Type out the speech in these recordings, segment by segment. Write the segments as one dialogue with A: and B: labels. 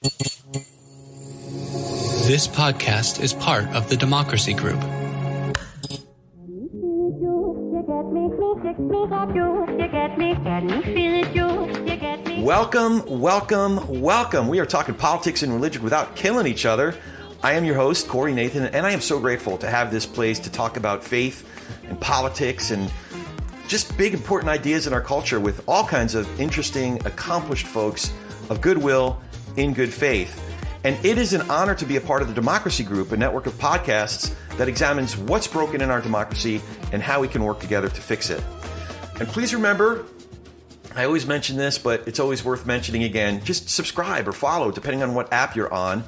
A: This podcast is part of the Democracy Group.
B: Welcome. We are talking politics and religion without killing each other. I am your host, Corey Nathan, and I am so grateful to have this place to talk about faith and politics and just big, important ideas in our culture with all kinds of interesting, accomplished folks of goodwill in good faith. And it is an honor to be a part of the Democracy Group, a network of podcasts that examines what's broken in our democracy and how we can work together to fix it. And please remember, I always mention this, but it's always worth mentioning again, just subscribe or follow, depending on what app you're on.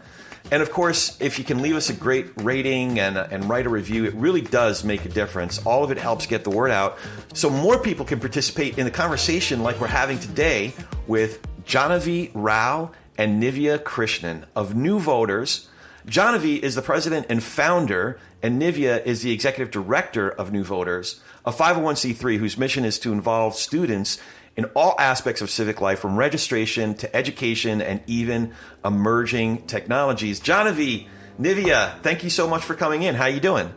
B: And of course, if you can leave us a great rating and write a review, it really does make a difference. All of it helps get the word out so more people can participate in the conversation like we're having today with Jahnavi Rao and Nivea Krishnan of New Voters. Jahnavi is the president and founder, and Nivea is the executive director of New Voters, a 501c3 whose mission is to involve students in all aspects of civic life, from registration to education and even emerging technologies. Jahnavi, Nivea, thank you so much for coming in. How you doing?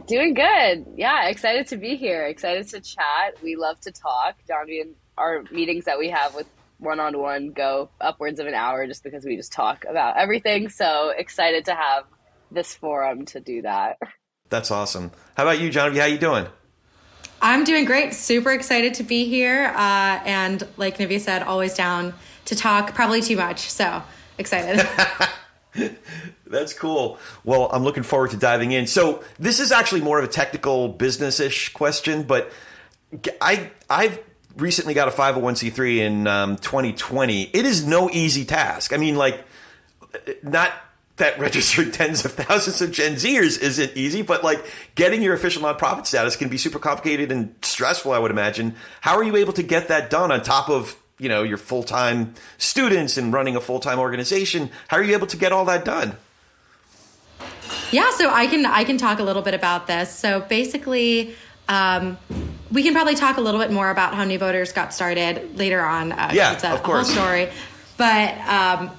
C: Doing good. Yeah, excited to be here. Excited to chat. We love to talk. Jahnavi, and our meetings that we have with one-on-one go upwards of an hour just because we just talk about everything. So excited to have this forum to do that.
B: That's awesome. How about you, Jahnavi? How you doing?
D: I'm doing great. Super excited to be here. And like Nivea said, always down to talk, probably too much. So excited.
B: That's cool. Well, I'm looking forward to diving in. So this is actually more of a technical business-ish question, but I've recently got a 501c3 in 2020. It is no easy task. I mean, like, not that registering tens of thousands of Gen Zers isn't easy, but like getting your official nonprofit status can be super complicated and stressful, I would imagine. How are you able to get that done on top of, you know, your full-time students and running a full-time organization? How are you able to get all that done?
D: Yeah, so I can talk a little bit about this. So basically, we can probably talk a little bit more about how New Voters got started later on. It's a whole story. But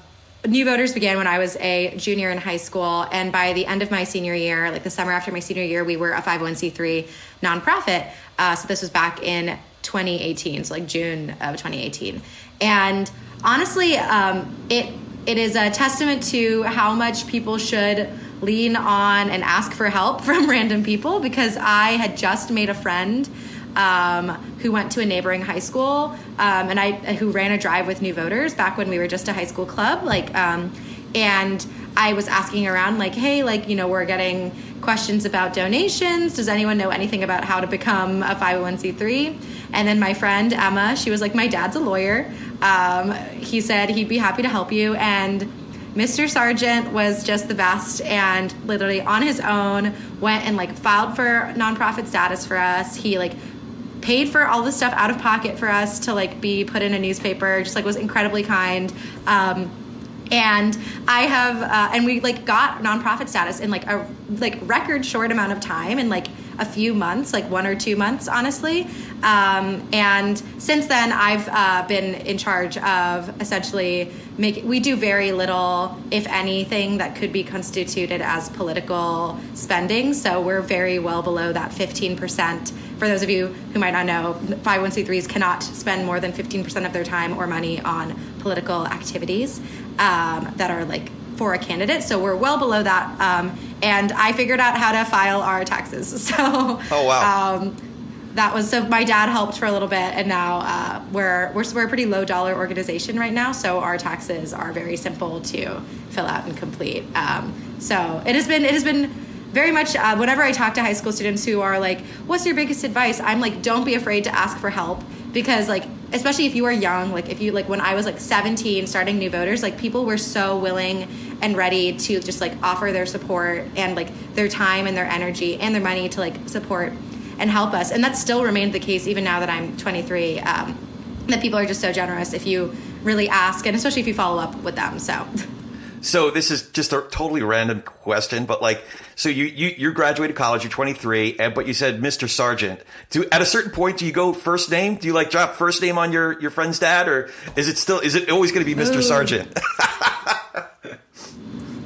D: New Voters began when I was a junior in high school, and by the end of my senior year, like the summer after my senior year, we were a 501c3 nonprofit. So this was back in 2018, so like June of 2018. And honestly, it is a testament to how much people should lean on and ask for help from random people, because I had just made a friend who went to a neighboring high school, and who ran a drive with New Voters back when we were just a high school club. And I was asking around, like, hey, like, you know, we're getting questions about donations. Does anyone know anything about how to become a 501c3? And then my friend Emma, she was like, my dad's a lawyer. He said he'd be happy to help you. And Mr. Sargent was just the best, and literally on his own went and like filed for nonprofit status for us. He like paid for all the stuff out of pocket for us to like be put in a newspaper, just like was incredibly kind. And I have, and we like got nonprofit status in like a record short amount of time, in like a few months, like 1 or 2 months, honestly. And since then I've been in charge of essentially we do very little, if anything, that could be constituted as political spending. So we're very well below that 15%. For those of you who might not know, 501c3s cannot spend more than 15% of their time or money on political activities that are like for a candidate. So we're well below that. And I figured out how to file our taxes. So,
B: oh, wow.
D: So my dad helped for a little bit, and now we're a pretty low dollar organization right now. So our taxes are very simple to fill out and complete. So it has been very much, whenever I talk to high school students who are like, what's your biggest advice? I'm like, don't be afraid to ask for help, because like, especially if you are young, like if you, like when I was like 17 starting New Voters, like people were so willing and ready to just like offer their support and like their time and their energy and their money to like support and help us. And that still remained the case even now that I'm 23, that people are just so generous if you really ask, and especially if you follow up with them.
B: So this is just a totally random question, but like, so you graduated college, you're 23, but you said Mr. Sargent. At a certain point, do you go first name? Do you like drop first name on your friend's dad, or is it always going to be Mr. Sargent?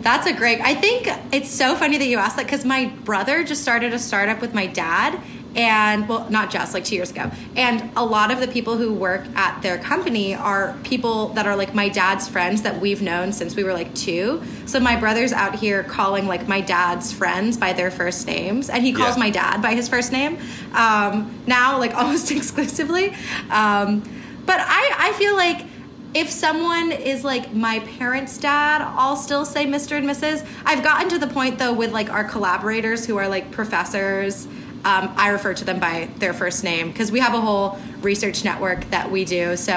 D: That's I think it's so funny that you asked that, because my brother just started a startup with my dad, and well, not just, like 2 years ago. And a lot of the people who work at their company are people that are like my dad's friends that we've known since we were like 2. So my brother's out here calling like my dad's friends by their first names, and he calls my dad by his first name now, like almost exclusively. But I feel like if someone is like my parents' dad, I'll still say Mr. and Mrs. I've gotten to the point though with like our collaborators who are like professors, I refer to them by their first name because we have a whole research network that we do. So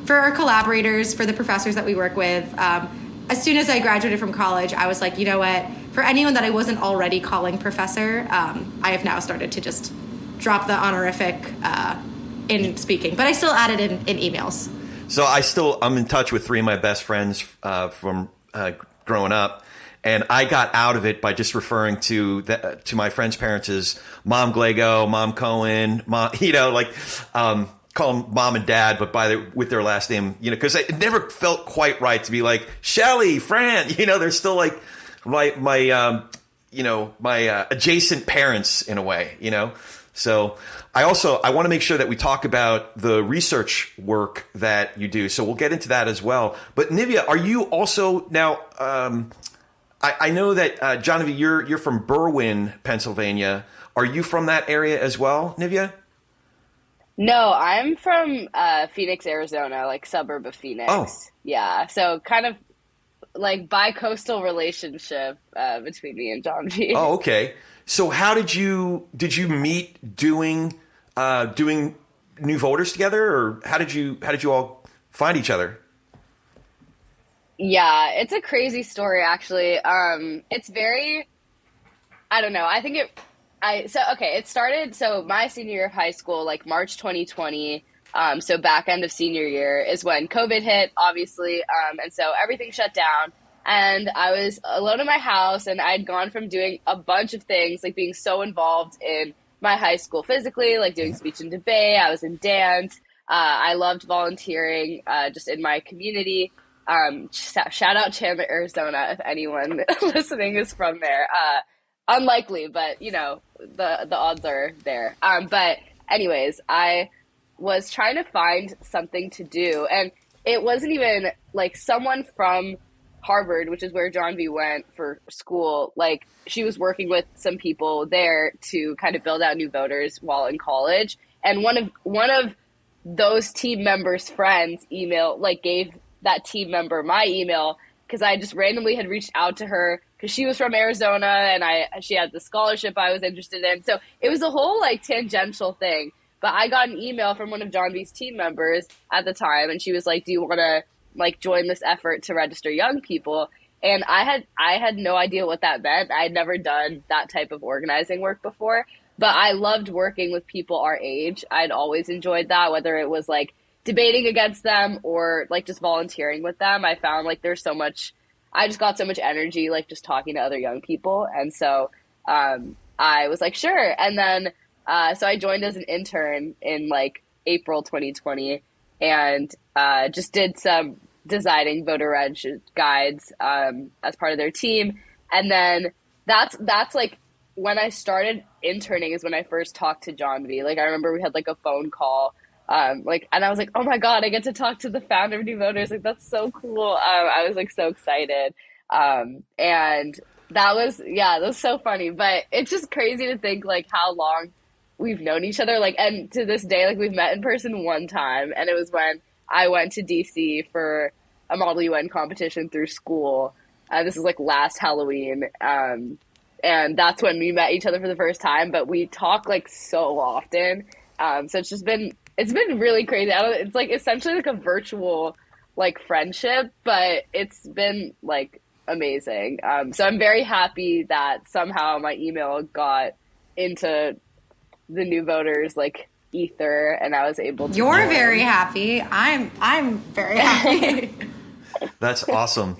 D: for our collaborators, for the professors that we work with, as soon as I graduated from college, I was like, you know what? For anyone that I wasn't already calling professor, I have now started to just drop the honorific in speaking. But I still add it in emails.
B: So I'm in touch with 3 of my best friends from growing up. And I got out of it by just referring to my friends' parents as Mom Glago, Mom Cohen, Mom, call them Mom and Dad, but with their last name, because it never felt quite right to be like Shelly, Fran, they're still like my adjacent parents in a way, So I want to make sure that we talk about the research work that you do. So we'll get into that as well. But Nivea, are you also now? I know that Jahnavi, you're from Berwyn, Pennsylvania. Are you from that area as well, Nivea?
C: No, I'm from Phoenix, Arizona, like suburb of Phoenix.
B: Oh,
C: yeah. So kind of like bi-coastal relationship between me and Jahnavi.
B: Oh, okay. So how did you meet doing New Voters together, or how did you all find each other?
C: Yeah, it's a crazy story actually. It's very, I don't know. I think it started, so my senior year of high school, like March 2020, so back end of senior year is when COVID hit, obviously, and so everything shut down. And I was alone in my house, and I'd gone from doing a bunch of things, like being so involved in my high school physically, like doing speech and debate. I was in dance. I loved volunteering just in my community. Shout out Chandler, Arizona, if anyone listening is from there. Unlikely, but the odds are there. But anyways, I was trying to find something to do, and it wasn't even like someone from Harvard, which is where Jahnavi went for school. Like, she was working with some people there to kind of build out New Voters while in college. And one of those team members' friends gave that team member my email, because I just randomly had reached out to her because she was from Arizona and she had the scholarship I was interested in. So it was a whole like tangential thing. But I got an email from one of Jahnavi's team members at the time, and she was like, do you want to like join this effort to register young people? And I had no idea what that meant. I had never done that type of organizing work before, but I loved working with people our age. I'd always enjoyed that, whether it was like debating against them or like just volunteering with them. I found like I just got so much energy, like just talking to other young people. And so I was like, sure. And then, so I joined as an intern in like April 2020 and just did some designing voter reg guides as part of their team. And then that's like when I started interning is when I first talked to Jahnavi. Like, I remember we had like a phone call. And I was like, oh my God, I get to talk to the founder of New Voters. Like, that's so cool. I was like so excited. And that was so funny, but it's just crazy to think like how long we've known each other. Like, and to this day, like we've met in person one time, and it was when I went to DC for a Model UN competition through school. This is like last Halloween. And that's when we met each other for the first time, but we talk like so often. So it's been really crazy. It's like essentially like a virtual like friendship, but it's been like amazing. So I'm very happy that somehow my email got into the New Voters like ether, and I was able to.
D: You're very happy. I'm very happy.
B: That's awesome.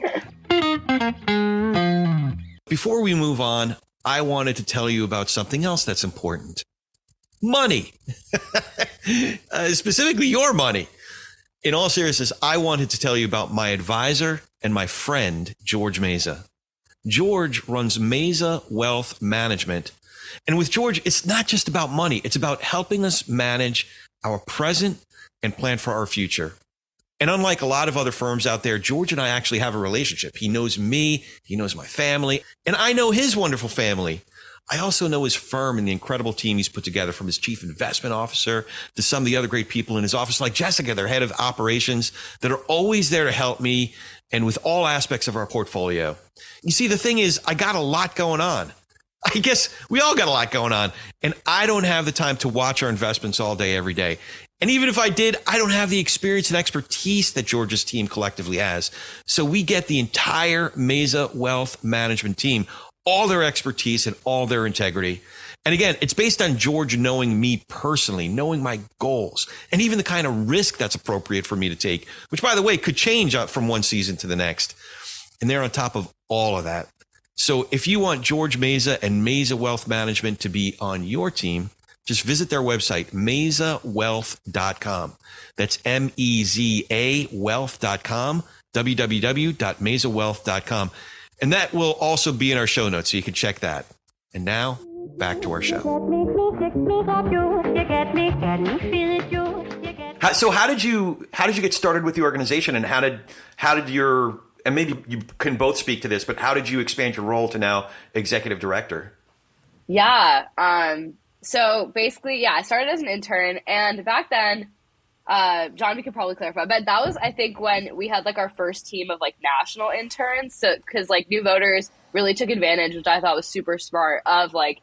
B: Before we move on, I wanted to tell you about something else that's important. Money. Specifically your money. in all seriousness, I wanted to tell you about my advisor and my friend, George Meza. George runs Meza Wealth Management. And with George, it's not just about money. It's about helping us manage our present and plan for our future. And unlike a lot of other firms out there, George and I actually have a relationship. He knows me, he knows my family, and I know his wonderful family. I also know his firm and the incredible team he's put together, from his chief investment officer to some of the other great people in his office, like Jessica, their head of operations, that are always there to help me and with all aspects of our portfolio. You see, the thing is, I got a lot going on. I guess we all got a lot going on, and I don't have the time to watch our investments all day, every day. And even if I did, I don't have the experience and expertise that George's team collectively has. So we get the entire Meza Wealth Management team, all their expertise and all their integrity. And again, it's based on George knowing me personally, knowing my goals, and even the kind of risk that's appropriate for me to take, which, by the way, could change from one season to the next. And they're on top of all of that. So if you want George Meza and Meza Wealth Management to be on your team, just visit their website, mezawealth.com. That's MEZA wealth.com, www.mezawealth.com. And that will also be in our show notes, so you can check that. And now, back to our show. So how did you get started with the organization, and how did your, and maybe you can both speak to this, but how did you expand your role to now executive director?
C: Yeah. So basically, I started as an intern, and back then, John, we could probably clarify, but that was, I think, when we had like our first team of like national interns. So, cause like New Voters really took advantage, which I thought was super smart, of like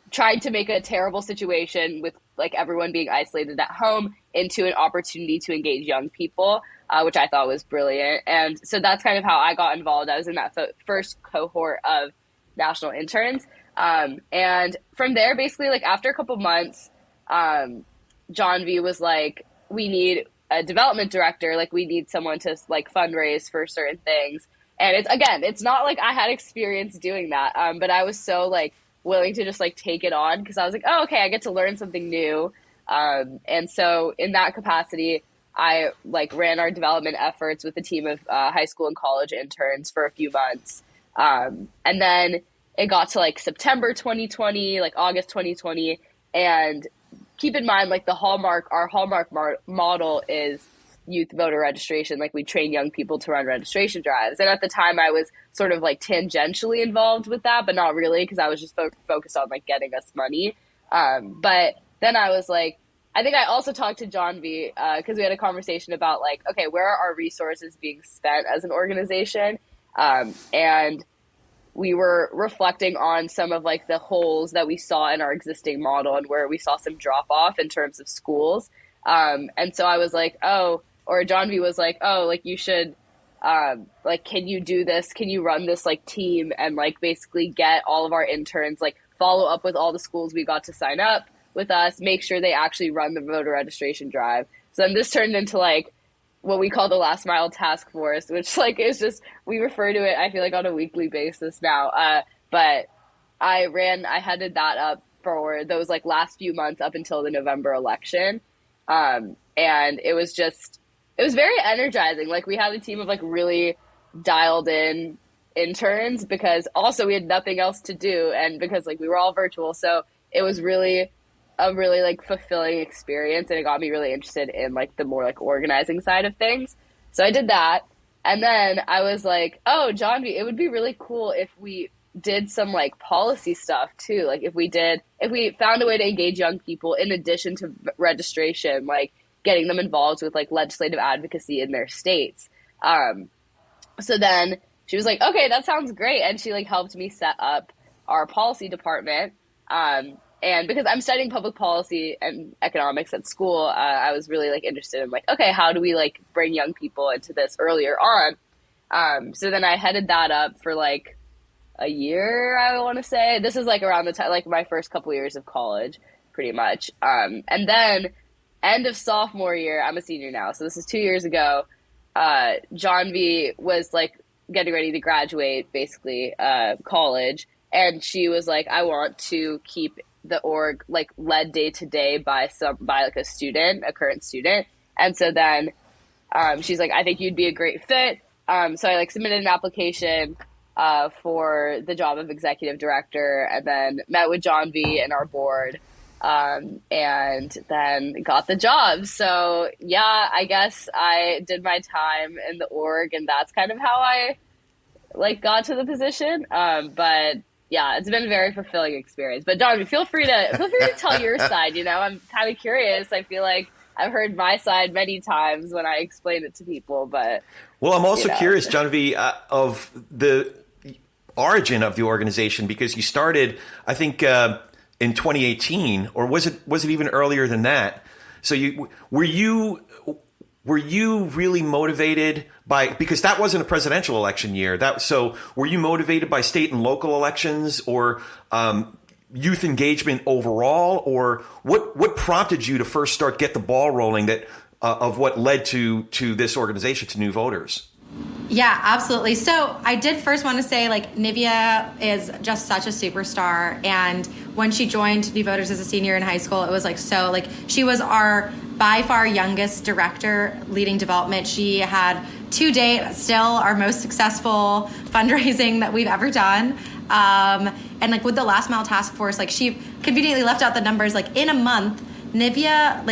C: trying to make a terrible situation with like everyone being isolated at home into an opportunity to engage young people, which I thought was brilliant. And so that's kind of how I got involved. I was in that first cohort of national interns. And from there, basically, like after a couple months, Jahnavi was like, we need a development director. Like, we need someone to like fundraise for certain things. And it's not like I had experience doing that. But I was so like willing to just like take it on, because I was like, oh, okay, I get to learn something new. And so in that capacity, I like ran our development efforts with a team of high school and college interns for a few months. And then it got to like September 2020, like August 2020. And keep in mind, like our hallmark model is youth voter registration. Like, we train young people to run registration drives. And at the time I was sort of like tangentially involved with that, but not really, because I was just focused on like getting us money. But then I was like, I think I also talked to Jahnavi because we had a conversation about like, okay, where are our resources being spent as an organization? And we were reflecting on some of like the holes that we saw in our existing model and where we saw some drop off in terms of schools. And so I was like, Jahnavi was like, like you should, like, can you do this? Can you run this like team and like basically get all of our interns, like follow up with all the schools we got to sign up with us, make sure they actually run the voter registration drive. So then this turned into like what we call the last mile task force, which like is just, we refer to it, I feel like, on a weekly basis now. But I headed that up for those like last few months up until the November election. And it was very energizing. Like, we had a team of like really dialed in interns, because also we had nothing else to do. And because like we were all virtual. So it was really a really like fulfilling experience, and it got me really interested in like the more like organizing side of things. So I did that. And then I was like, oh, Jahnavi, it would be really cool if we did some like policy stuff too. Like if we found a way to engage young people in addition to registration, like getting them involved with like legislative advocacy in their states. So then she was like, okay, that sounds great. And she like helped me set up our policy department. And because I'm studying public policy and economics at school, I was really like interested in like, okay, how do we like bring young people into this earlier on? So then I headed that up for like a year, I want to say. This is like around the time, like my first couple years of college, pretty much. And then end of sophomore year, I'm a senior now, so this is 2 years ago, Jahnavi was like getting ready to graduate, basically, college. And she was like, I want to keep the org like led day to day by like a current student. And so then she's like, I think you'd be a great fit. So I like submitted an application for the job of executive director, and then met with Jahnavi and our board, and then got the job. So yeah, I guess I did my time in the org, and that's kind of how I like got to the position. But yeah, it's been a very fulfilling experience. But Jahnavi, feel free to tell your side. You know, I'm kind of curious. I feel like I've heard my side many times when I explain it to people, but
B: well, I'm also curious, Jahnavi, of the origin of the organization, because you started, I think, in 2018, or was it even earlier than that? So were you really motivated by, because that wasn't a presidential election year, so were you motivated by state and local elections, or youth engagement overall, or what prompted you to first get the ball rolling of what led to this organization, to New Voters?
D: Yeah, absolutely. So I did first want to say, like, Nivea is just such a superstar. And when she joined New Voters as a senior in high school, it was like, so like, she was our by far youngest director leading development. She had to date still our most successful fundraising that we've ever done. And like with the Last Mile Task Force, like she conveniently left out the numbers, like in a month, Nivea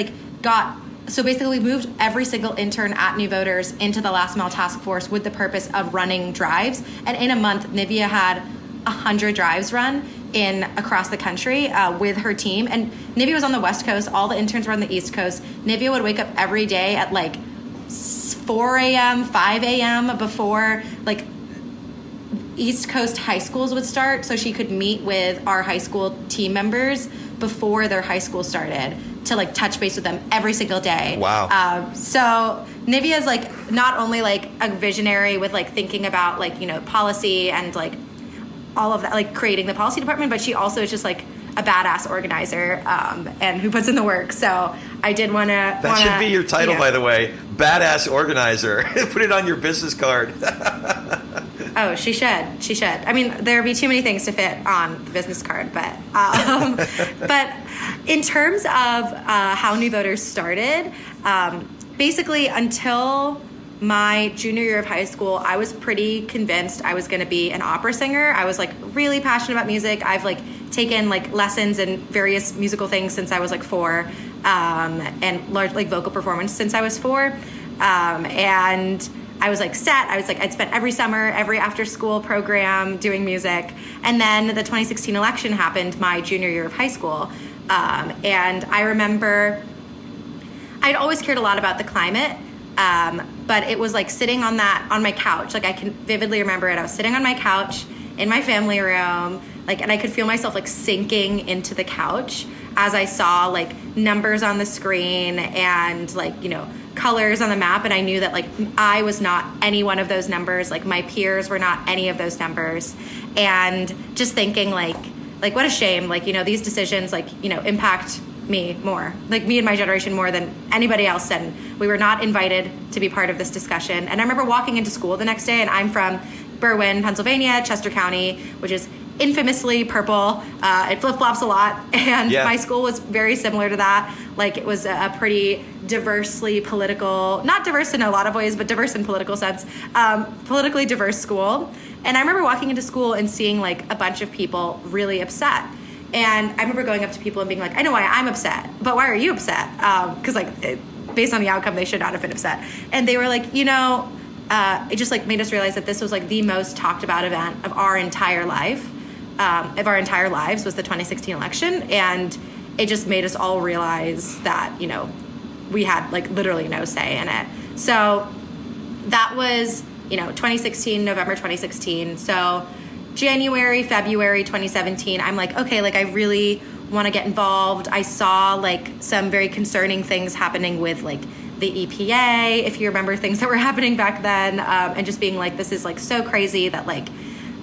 D: so basically we moved every single intern at New Voters into the Last Mile Task Force with the purpose of running drives. And in a month, Nivea had 100 drives run across the country with her team. And Nivea was on the West Coast. All the interns were on the East Coast. Nivea would wake up every day at like 4 a.m., 5 a.m. before like East Coast high schools would start, so she could meet with our high school team members before their high school started to like touch base with them every single day.
B: Wow.
D: So Nivea is like not only like a visionary with like thinking about like, you know, policy and like all of that, like creating the policy department, but she also is just like a badass organizer and who puts in the work. So I did want to...
B: That should be your title, by the way. Badass organizer. Put it on your business card.
D: Oh, she should. I mean, there would be too many things to fit on the business card, but in terms of how New Voters started, basically until my junior year of high school, I was pretty convinced I was going to be an opera singer. I was like really passionate about music. I've like taken like lessons in various musical things since I was like 4, and large like vocal performance since I was 4, and I was like set. I'd spent every summer, every after school program doing music. And then the 2016 election happened my junior year of high school. And I remember I'd always cared a lot about the climate. But it was like sitting on my couch. Like I can vividly remember it. I was sitting on my couch in my family room, like, and I could feel myself like sinking into the couch as I saw like numbers on the screen and like, you know, colors on the map. And I knew that like I was not any one of those numbers. Like my peers were not any of those numbers. And just thinking like what a shame. Like, you know, these decisions like, you know, impact me more, like me and my generation more than anybody else. And we were not invited to be part of this discussion. And I remember walking into school the next day, and I'm from Berwyn, Pennsylvania, Chester County, which is infamously purple. It flip-flops a lot. And my school was very similar to that. Like it was a pretty diversely political, not diverse in a lot of ways, but diverse in political sense, politically diverse school. And I remember walking into school and seeing like a bunch of people really upset. And I remember going up to people and being like, I know why I'm upset, but why are you upset? Because based on the outcome, they should not have been upset. And they were like, you know, it just like made us realize that this was like the most talked about event of our entire life, of our entire lives, was the 2016 election. And it just made us all realize that, you know, we had like literally no say in it. So that was, you know, November 2016. So January, February 2017, I'm like, okay, like I really want to get involved. I saw like some very concerning things happening with like the EPA, if you remember things that were happening back then, and just being like, this is like so crazy that like,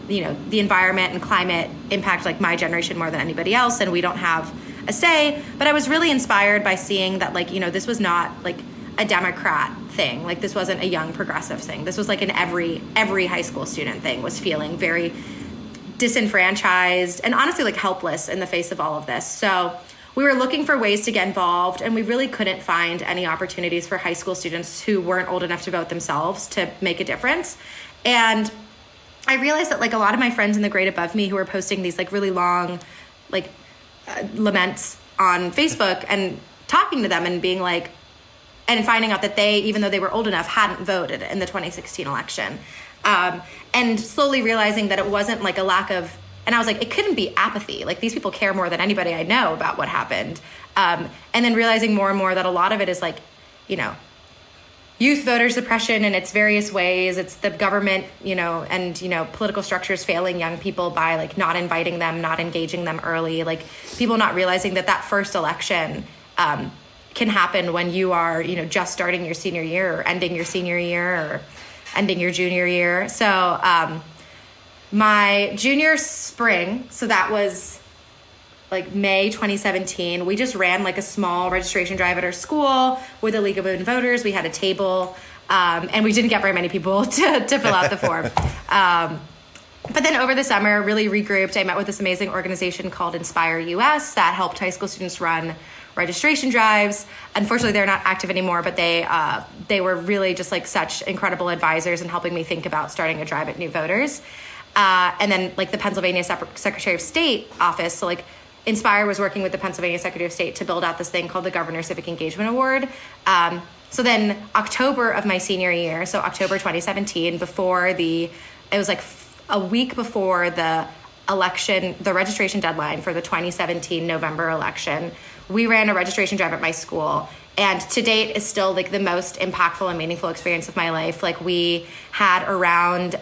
D: you know, the environment and climate impact like my generation more than anybody else, and we don't have a say. But I was really inspired by seeing that like, you know, this was not like a Democrat thing. Like this wasn't a young progressive thing. This was like an every high school student thing, was feeling very disenfranchised and honestly like helpless in the face of all of this. So we were looking for ways to get involved, and we really couldn't find any opportunities for high school students who weren't old enough to vote themselves to make a difference. And I realized that like a lot of my friends in the grade above me who were posting these like really long like laments on Facebook and talking to them and being like, and finding out that they, even though they were old enough, hadn't voted in the 2016 election. And slowly realizing that it wasn't like a lack of, and I was like, it couldn't be apathy. Like these people care more than anybody I know about what happened. And then realizing more and more that a lot of it is like, you know, youth voter suppression in its various ways. It's the government, you know, and, you know, political structures failing young people by like not inviting them, not engaging them early, like people not realizing that that first election can happen when you are, you know, just starting your senior year or ending your senior year or ending your junior year. So my junior spring, so that was like May 2017, we just ran like a small registration drive at our school with the League of Women Voters. We had a table, and we didn't get very many people to fill out the form. But then over the summer, really regrouped. I met with this amazing organization called Inspire US that helped high school students run registration drives. Unfortunately, they're not active anymore, but they were really just like such incredible advisors in helping me think about starting a drive at new voters. And then like the Pennsylvania Secretary of State office, so like Inspire was working with the Pennsylvania Secretary of State to build out this thing called the Governor Civic Engagement Award. So then October of my senior year, so October 2017, it was like a week before the election, the registration deadline for the 2017 November election, we ran a registration drive at my school. And to date is still like the most impactful and meaningful experience of my life. Like we had around,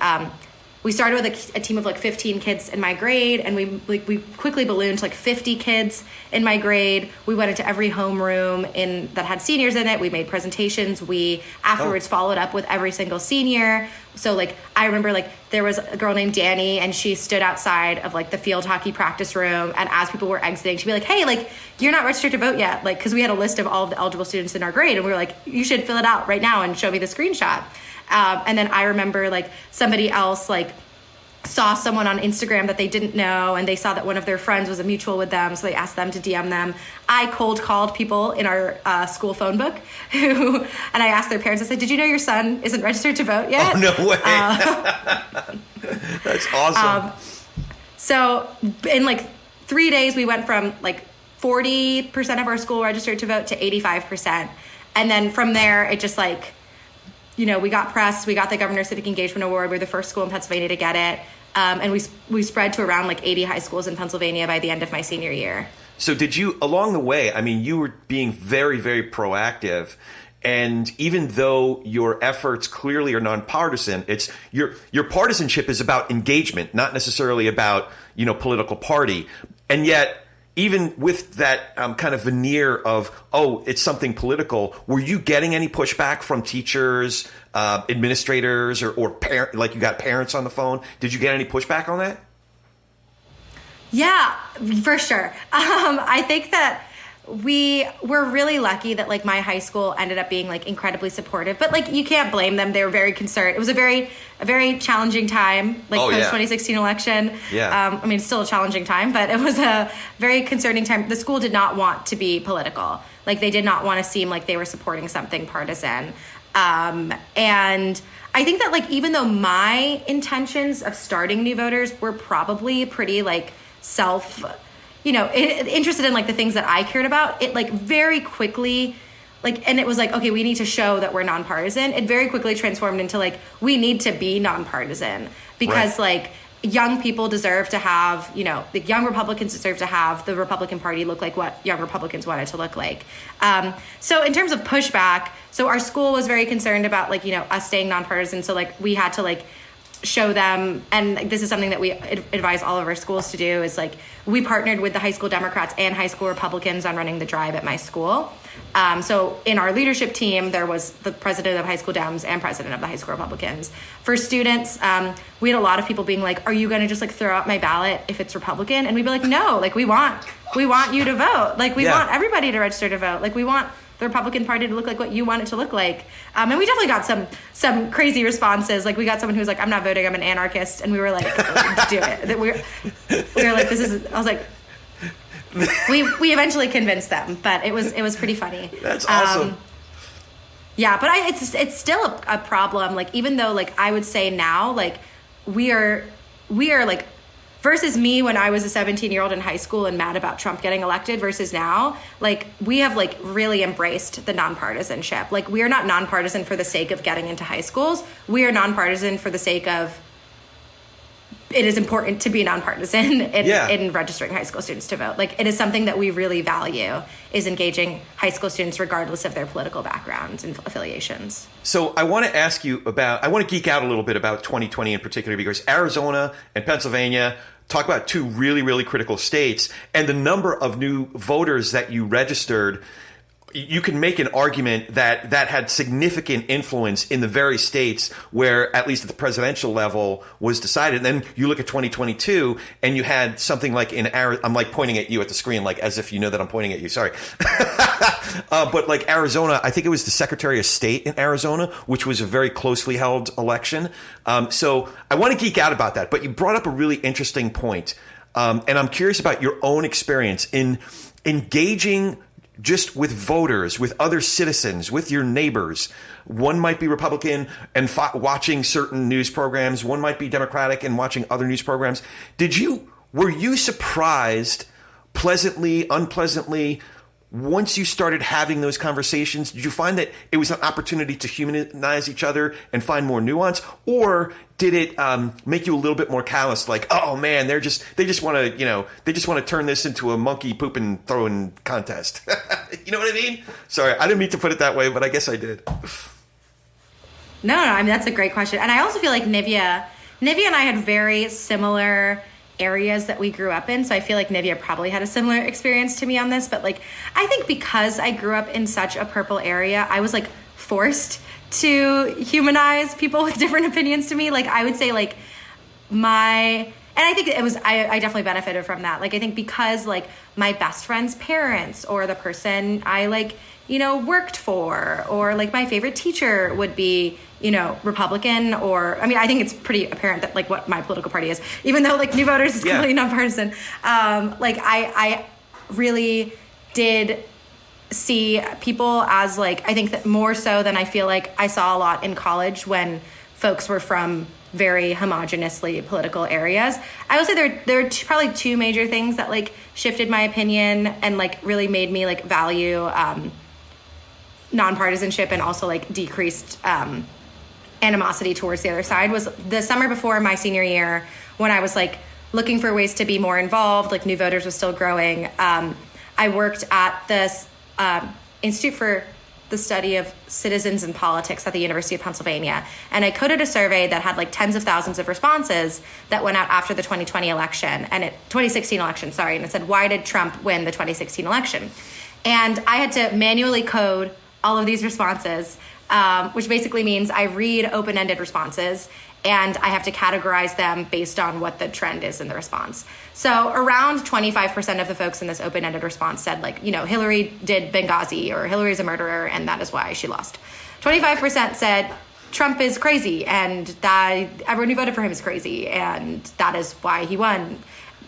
D: we started with a team of like 15 kids in my grade, and we quickly ballooned to like 50 kids in my grade. We went into every homeroom that had seniors in it. We made presentations. We afterwards followed up with every single senior. So like I remember like there was a girl named Danny, and she stood outside of like the field hockey practice room, and as people were exiting, she'd be like, "Hey, like you're not registered to vote yet," like because we had a list of all of the eligible students in our grade, and we were like, "You should fill it out right now and show me the screenshot." And then I remember like somebody else like saw someone on Instagram that they didn't know, and they saw that one of their friends was a mutual with them, so they asked them to DM them. I cold called people in our school phone book and I asked their parents, I said, "Did you know your son isn't registered to vote yet?"
B: Oh, no way. That's awesome.
D: So in like 3 days, we went from like 40% of our school registered to vote to 85%. And then from there, it just like, you know, we got press, we got the Governor Civic Engagement Award. We're the first school in Pennsylvania to get it. And we spread to around like 80 high schools in Pennsylvania by the end of my senior year.
B: So did you, along the way, I mean, you were being very, very proactive. And even though your efforts clearly are nonpartisan, it's your partisanship is about engagement, not necessarily about, you know, political party. And yet, even with that kind of veneer of, oh, it's something political, were you getting any pushback from teachers, administrators, or parent, like you got parents on the phone? Did you get any pushback on that?
D: Yeah, for sure. I think that we were really lucky that like my high school ended up being like incredibly supportive, but like you can't blame them. They were very concerned. It was a very challenging time, like post 2016 election.
B: Yeah.
D: I mean, it's still a challenging time, but it was a very concerning time. The school did not want to be political. Like they did not want to seem like they were supporting something partisan. And I think that like, even though my intentions of starting New Voters were probably pretty like interested in like the things that I cared about, it like very quickly, like, and it was like, okay, we need to show that we're nonpartisan. It very quickly transformed into like, we need to be nonpartisan because like young people deserve to have, you know, the young Republicans deserve to have the Republican Party look like what young Republicans want it to look like. So in terms of pushback, so our school was very concerned about like, you know, us staying nonpartisan. So like we had to like show them, and this is something that we advise all of our schools to do, is like we partnered with the high school Democrats and high school Republicans on running the drive at my school. So in our leadership team, there was the president of high school Dems and president of the high school Republicans. For students, we had a lot of people being like, "Are you going to just like throw out my ballot if it's Republican?" And we'd be like, "No, like we want you to vote. Like we want everybody to register to vote. Like we want the Republican Party to look like what you want it to look like." And we definitely got some crazy responses. Like we got someone who was like, "I'm not voting, I'm an anarchist." And we were like, "Do it." We were like, I was like, we eventually convinced them, but it was pretty funny.
B: That's awesome.
D: Yeah, but it's still a problem. Like, even though, like, I would say now, like, we are like, versus me when I was a 17-year-old in high school and mad about Trump getting elected versus now, like, we have, like, really embraced the nonpartisanship. Like, we are not nonpartisan for the sake of getting into high schools. We are nonpartisan for the sake of it is important to be nonpartisan in registering high school students to vote. Like, it is something that we really value, is engaging high school students regardless of their political backgrounds and affiliations.
B: So I want to geek out a little bit about 2020 in particular, because Arizona and Pennsylvania talk about two really, really critical states, and the number of new voters that you registered. You can make an argument that had significant influence in the very states where, at least at the presidential level, was decided. And then you look at 2022 and you had something like I'm like pointing at you at the screen, like as if you know that I'm pointing at you. Sorry. But like Arizona, I think it was the Secretary of State in Arizona, which was a very closely held election. So I want to geek out about that. But you brought up a really interesting point. And I'm curious about your own experience in engaging just with voters, with other citizens, with your neighbors. One might be Republican and watching certain news programs. One might be Democratic and watching other news programs. Were you surprised, pleasantly, unpleasantly, once you started having those conversations? Did you find that it was an opportunity to humanize each other and find more nuance? Or did it make you a little bit more callous? Like, oh man, they just want to turn this into a monkey pooping throwing contest. You know what I mean? Sorry, I didn't mean to put it that way, but I guess I did.
D: No, I mean, that's a great question. And I also feel like Nivea and I had very similar areas that we grew up in. So I feel like Nivea probably had a similar experience to me on this. But like, I think because I grew up in such a purple area, I was like forced to humanize people with different opinions to me. Like, I would say like and I think it was, I definitely benefited from that. Like, I think because like my best friend's parents or the person I like, worked for, or like my favorite teacher would be, Republican, or, I mean, I think it's pretty apparent that like what my political party is, even though like New Voters is completely nonpartisan. Like I really did see people as like, I think that more so than I feel like I saw a lot in college when folks were from very homogeneously political areas. I will say there are probably two major things that like shifted my opinion and like really made me like value nonpartisanship and also like decreased animosity towards the other side. Was the summer before my senior year, when I was like looking for ways to be more involved, like New Voters was still growing. I worked at this Institute for the Study of Citizens and Politics at the University of Pennsylvania. And I coded a survey that had like tens of thousands of responses that went out after the 2016 election, and it said, why did Trump win the 2016 election? And I had to manually code all of these responses, which basically means I read open-ended responses and I have to categorize them based on what the trend is in the response. So around 25% of the folks in this open-ended response said like, Hillary did Benghazi, or Hillary's a murderer and that is why she lost. 25% said Trump is crazy and that everyone who voted for him is crazy and that is why he won.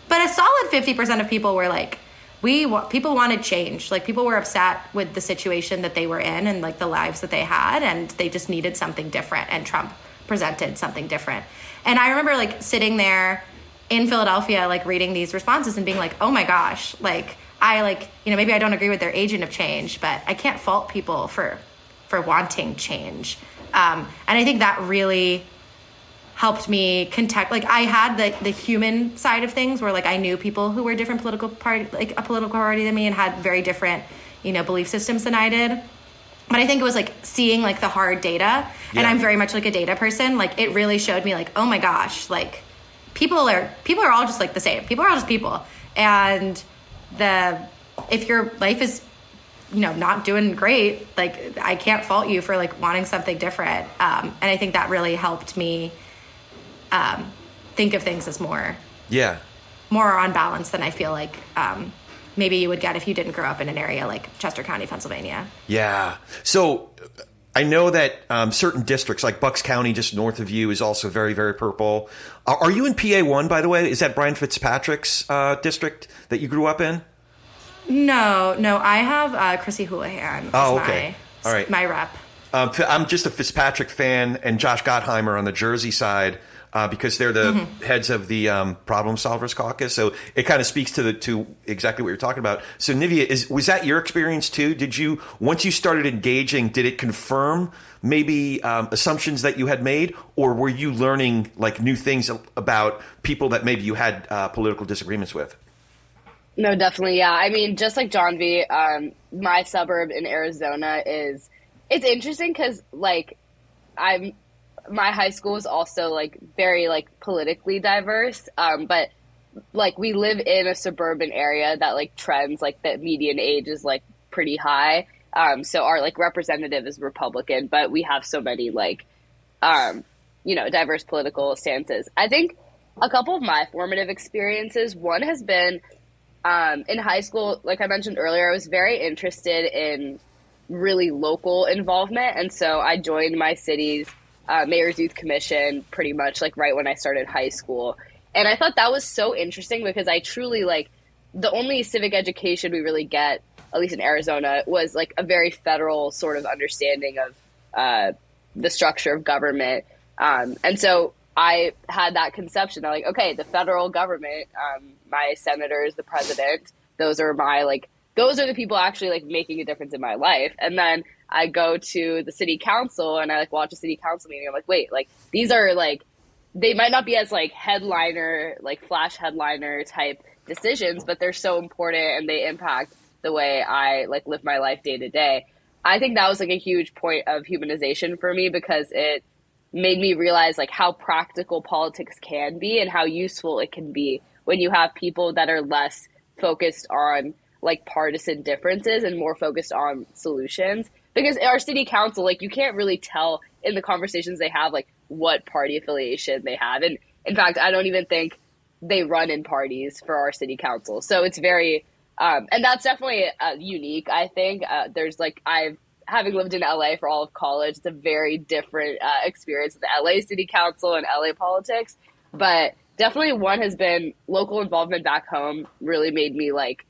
D: But a solid 50% of people were like, people wanted change. Like, people were upset with the situation that they were in and like the lives that they had, and they just needed something different, and Trump presented something different. And I remember like sitting there in Philadelphia, like reading these responses and being like, oh my gosh, like I like, maybe I don't agree with their agent of change, but I can't fault people for wanting change. And I think that really helped me like I had the human side of things where like I knew people who were different political party than me and had very different, belief systems than I did. But I think it was like seeing like the hard data, and I'm very much like a data person. Like, it really showed me like, oh my gosh, like people are all just like the same. People are all just people. And if your life is, not doing great, like I can't fault you for like wanting something different. And I think that really helped me think of things as more on balance than I feel like maybe you would get if you didn't grow up in an area like Chester County, Pennsylvania. Yeah.
B: So I know that certain districts, like Bucks County, just north of you, is also very, very purple. Are you in PA1, by the way? Is that Brian Fitzpatrick's district that you grew up in?
D: No, I have Chrissy Houlihan.
B: Oh, okay. All right.
D: My rep.
B: I'm just a Fitzpatrick fan, and Josh Gottheimer on the Jersey side, because they're the heads of the Problem Solvers Caucus. So it kind of speaks to exactly what you're talking about. So Nivea, was that your experience too? Once you started engaging, did it confirm maybe assumptions that you had made, or were you learning like new things about people that maybe you had political disagreements with?
C: No, definitely. Yeah. I mean, just like Jahnavi, my suburb in Arizona it's interesting because like my high school was also like very like politically diverse. But like we live in a suburban area that like trends, like the median age is like pretty high. So our like representative is Republican, but we have so many like, diverse political stances. I think a couple of my formative experiences, one has been in high school, like I mentioned earlier, I was very interested in really local involvement. And so I joined my city's Mayor's Youth Commission pretty much like right when I started high school. And I thought that was so interesting because I truly like the only civic education we really get, at least in Arizona, was like a very federal sort of understanding of the structure of government. And so I had that conception of like, okay, the federal government, my senators, the president, those are the people actually like making a difference in my life. And then I go to the city council and I like watch a city council meeting. I'm like, wait, like these are like, they might not be as like headliner, like flash headliner type decisions, but they're so important and they impact the way I like live my life day to day. I think that was like a huge point of humanization for me because it made me realize like how practical politics can be and how useful it can be when you have people that are less focused on like partisan differences and more focused on solutions. Because our city council, like you can't really tell in the conversations they have, like what party affiliation they have. And in fact, I don't even think they run in parties for our city council. So it's very, and that's definitely unique, I think. There's like, having lived in LA for all of college, it's a very different experience with the LA city council and LA politics. But definitely one has been local involvement back home really made me like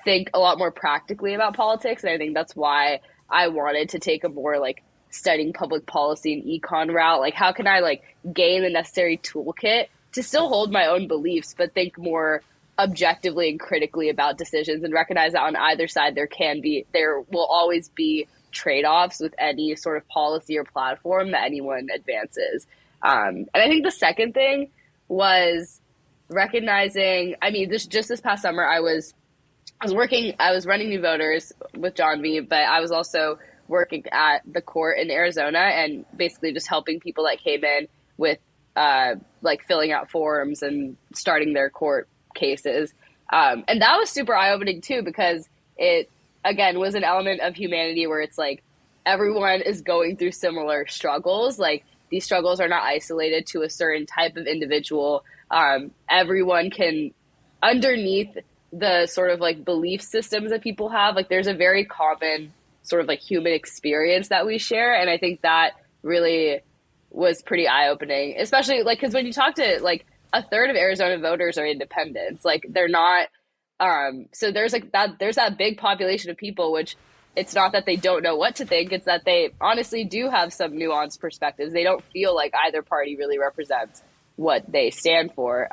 C: think a lot more practically about politics. And I think that's why I wanted to take a more like studying public policy and econ route. Like how can I like gain the necessary toolkit to still hold my own beliefs, but think more objectively and critically about decisions and recognize that on either side there will always be trade-offs with any sort of policy or platform that anyone advances. And I think the second thing was recognizing, I mean, this past summer, I was running New Voters with Jahnavi, but I was also working at the court in Arizona and basically just helping people that came in with like filling out forms and starting their court cases. And that was super eye-opening too, because it, again, was an element of humanity where it's like everyone is going through similar struggles. Like these struggles are not isolated to a certain type of individual. Everyone can, underneath the sort of like belief systems that people have, like there's a very common sort of like human experience that we share. And I think that really was pretty eye-opening, especially like, cause when you talk to like a third of Arizona voters are independents, like they're not, so there's like there's that big population of people, which it's not that they don't know what to think. It's that they honestly do have some nuanced perspectives. They don't feel like either party really represents what they stand for.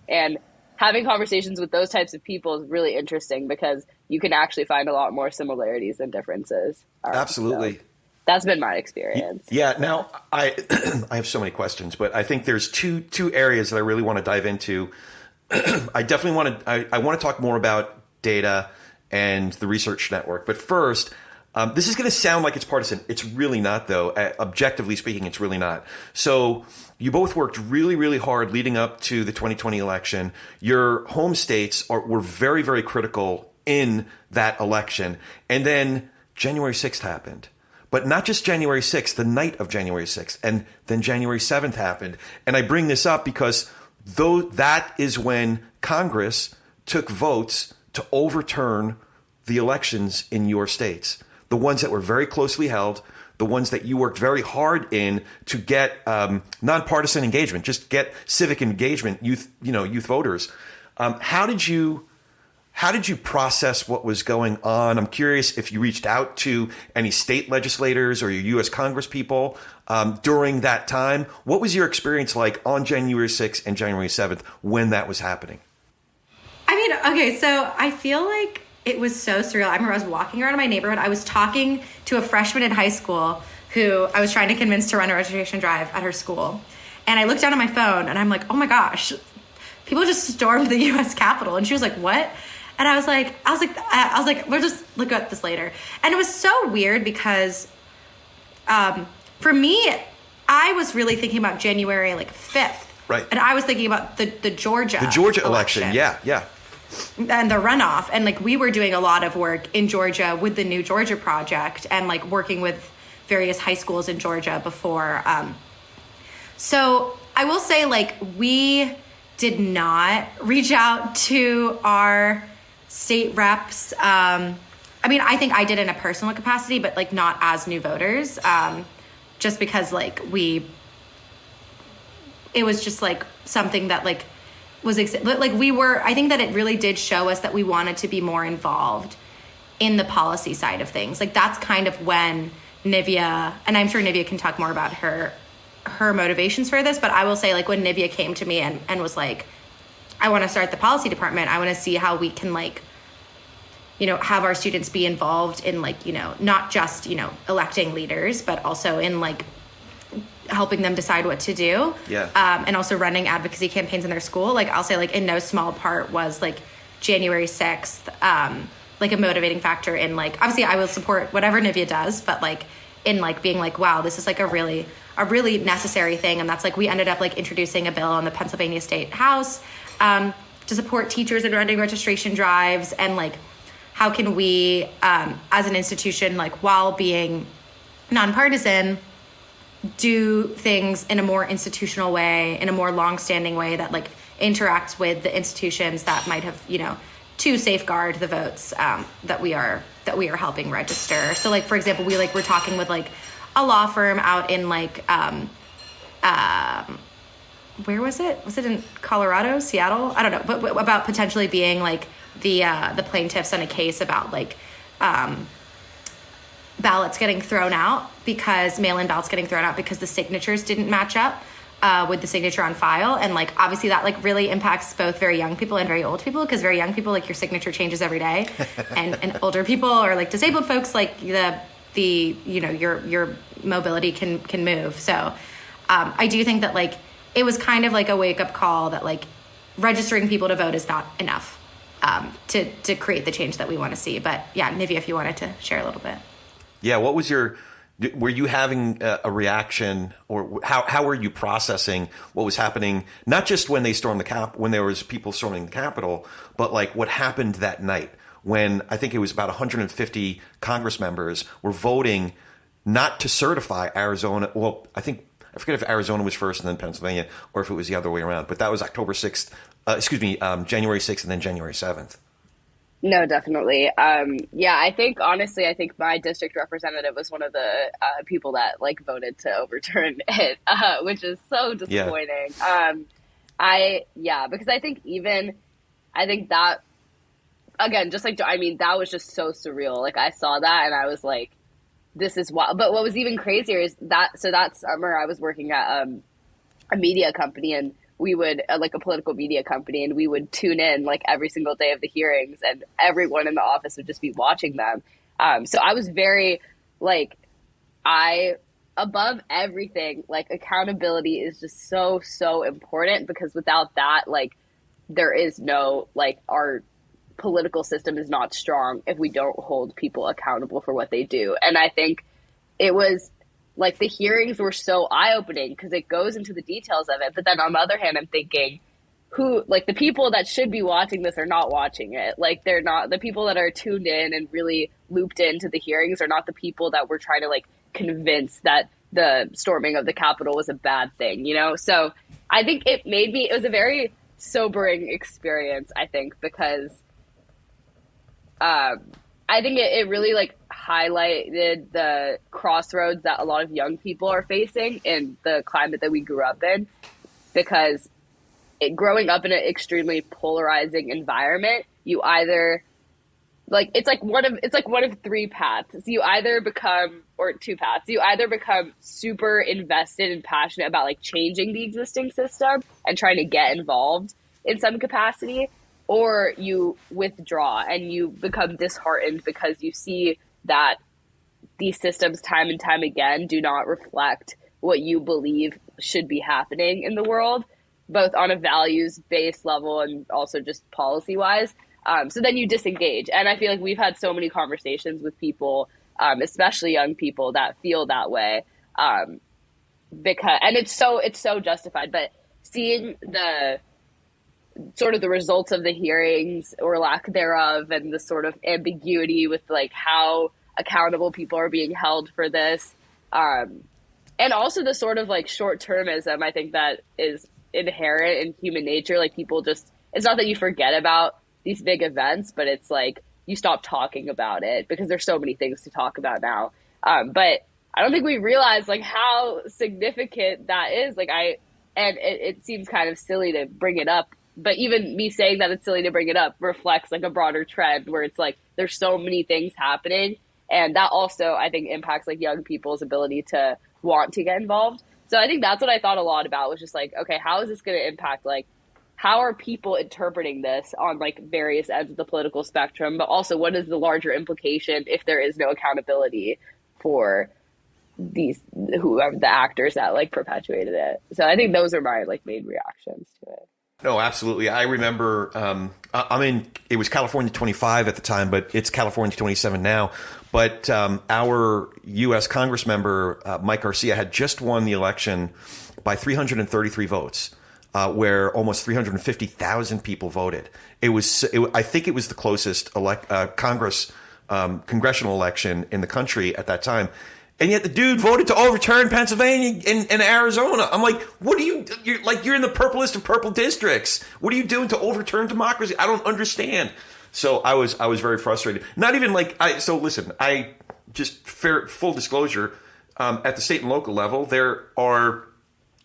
C: And having conversations with those types of people is really interesting because you can actually find a lot more similarities than differences.
B: Absolutely.
C: So that's been my experience.
B: Yeah. Now I have so many questions, but I think there's two areas that I really want to dive into. I definitely I want to talk more about data and the research network. But first, this is going to sound like it's partisan. It's really not, though. Objectively speaking, it's really not. So you both worked really, really hard leading up to the 2020 election. Your home states were very, very critical in that election. And then January 6th happened. But not just January 6th, the night of January 6th. And then January 7th happened. And I bring this up because that is when Congress took votes to overturn the elections in your states, the ones that were very closely held, the ones that you worked very hard in to get nonpartisan engagement, just get civic engagement, youth voters. How did you How did you process what was going on? I'm curious if you reached out to any state legislators or your U.S. Congress people during that time. What was your experience like on January 6th and January 7th when that was happening?
D: I mean, okay, so I feel like it was so surreal. I remember I was walking around in my neighborhood. I was talking to a freshman in high school who I was trying to convince to run a registration drive at her school. And I looked down at my phone and I'm like, oh my gosh, people just stormed the U.S. Capitol. And she was like, what? And I was like, we'll just look at this later. And it was so weird because for me, I was really thinking about January 5th.
B: Right.
D: And I was thinking about the Georgia
B: election. Yeah.
D: And the runoff. And we were doing a lot of work in Georgia with the New Georgia Project and working with various high schools in Georgia before. So I will say we did not reach out to our state reps. I mean, I think I did in a personal capacity, but not as new voters, just because it was just something that was I think that it really did show us that we wanted to be more involved in the policy side of things. That's kind of when Nivea, and I'm sure Nivea can talk more about her motivations for this, but I will say when Nivea came to me and was like, I want to start the policy department. I want to see how we can have our students be involved in not just, electing leaders, but also in helping them decide what to do.
B: Yeah.
D: And also running advocacy campaigns in their school. I'll say in no small part was January 6th, a motivating factor in obviously I will support whatever Nivea does, but in being wow, this is a really necessary thing. And that's we ended up introducing a bill in the Pennsylvania State House to support teachers in running registration drives. And how can we, as an institution, while being nonpartisan, do things in a more institutional way, in a more long-standing way that interacts with the institutions that might have, to safeguard the votes that we are helping register. So for example, we're talking with a law firm out in where was it? Was it in Colorado, Seattle? I don't know, but about potentially being the plaintiffs on a case about ballots getting thrown out because mail-in ballots getting thrown out because the signatures didn't match up with the signature on file. And obviously that really impacts both very young people and very old people, because very young people, your signature changes every day. and older people or disabled folks, your mobility can move. So I do think that it was kind of a wake-up call that registering people to vote is not enough to create the change that we want to see. But yeah, Nivea, if you wanted to share a little bit.
B: Yeah, what was were you having a reaction, or how were you processing what was happening? Not just when they stormed when there was people storming the Capitol, but what happened that night when I think it was about 150 Congress members were voting not to certify Arizona. Well, I forget if Arizona was first and then Pennsylvania, or if it was the other way around. But that was January 6th and then January 7th.
C: No, definitely. I think my district representative was one of the people that voted to overturn it, which is so disappointing. Yeah. Because I think that, again, just that was just so surreal. I saw that and I was like, this is wild. But what was even crazier is that summer I was working at a media company, and we would a political media company, and we would tune in every single day of the hearings, and everyone in the office would just be watching them. So I was very above everything, accountability is just so important, because without that, there is no, our political system is not strong if we don't hold people accountable for what they do. And I think it was the hearings were so eye-opening because it goes into the details of it. But then on the other hand, I'm thinking the people that should be watching this are not watching it. They're not, the people that are tuned in and really looped into the hearings are not the people that we're trying to convince that the storming of the Capitol was a bad thing, So I think it was a very sobering experience, I think, because I think it really highlighted the crossroads that a lot of young people are facing in the climate that we grew up in, because growing up in an extremely polarizing environment, you either it's like one of three paths. You either become, or two paths. You either become super invested and passionate about like changing the existing system and trying to get involved in some capacity, or you withdraw and you become disheartened because you see that these systems time and time again do not reflect what you believe should be happening in the world, both on a values-based level and also just policy-wise. So then you disengage. And I feel like we've had so many conversations with people, especially young people, that feel that way. And it's so justified. But seeing the sort of the results of the hearings or lack thereof, and the sort of ambiguity with like how accountable people are being held for this, and also the sort of like short-termism, I think that is inherent in human nature. Like people just, it's not that you forget about these big events, but it's like you stop talking about it because there's so many things to talk about now. But I don't think we realize like how significant that is. It seems kind of silly to bring it up, but even me saying that it's silly to bring it up reflects like a broader trend where it's like there's so many things happening, and that also I think impacts like young people's ability to want to get involved. So I think that's what I thought a lot about, was just like, okay, how is this going to impact, like, how are people interpreting this on like various ends of the political spectrum, but also what is the larger implication if there is no accountability for the actors that like perpetuated it. So I think those are my like main reactions to it.
B: No, absolutely. I remember, it was California 25 at the time, but it's California 27 now. But our U.S. Congress member, Mike Garcia, had just won the election by 333 votes, where almost 350,000 people voted. I think it was the closest congressional election in the country at that time. And yet the dude voted to overturn Pennsylvania and Arizona. I'm like, what are you? You're in the purplest of purple districts. What are you doing to overturn democracy? I don't understand. So I was very frustrated. Not even like So listen, full disclosure, at the state and local level, there are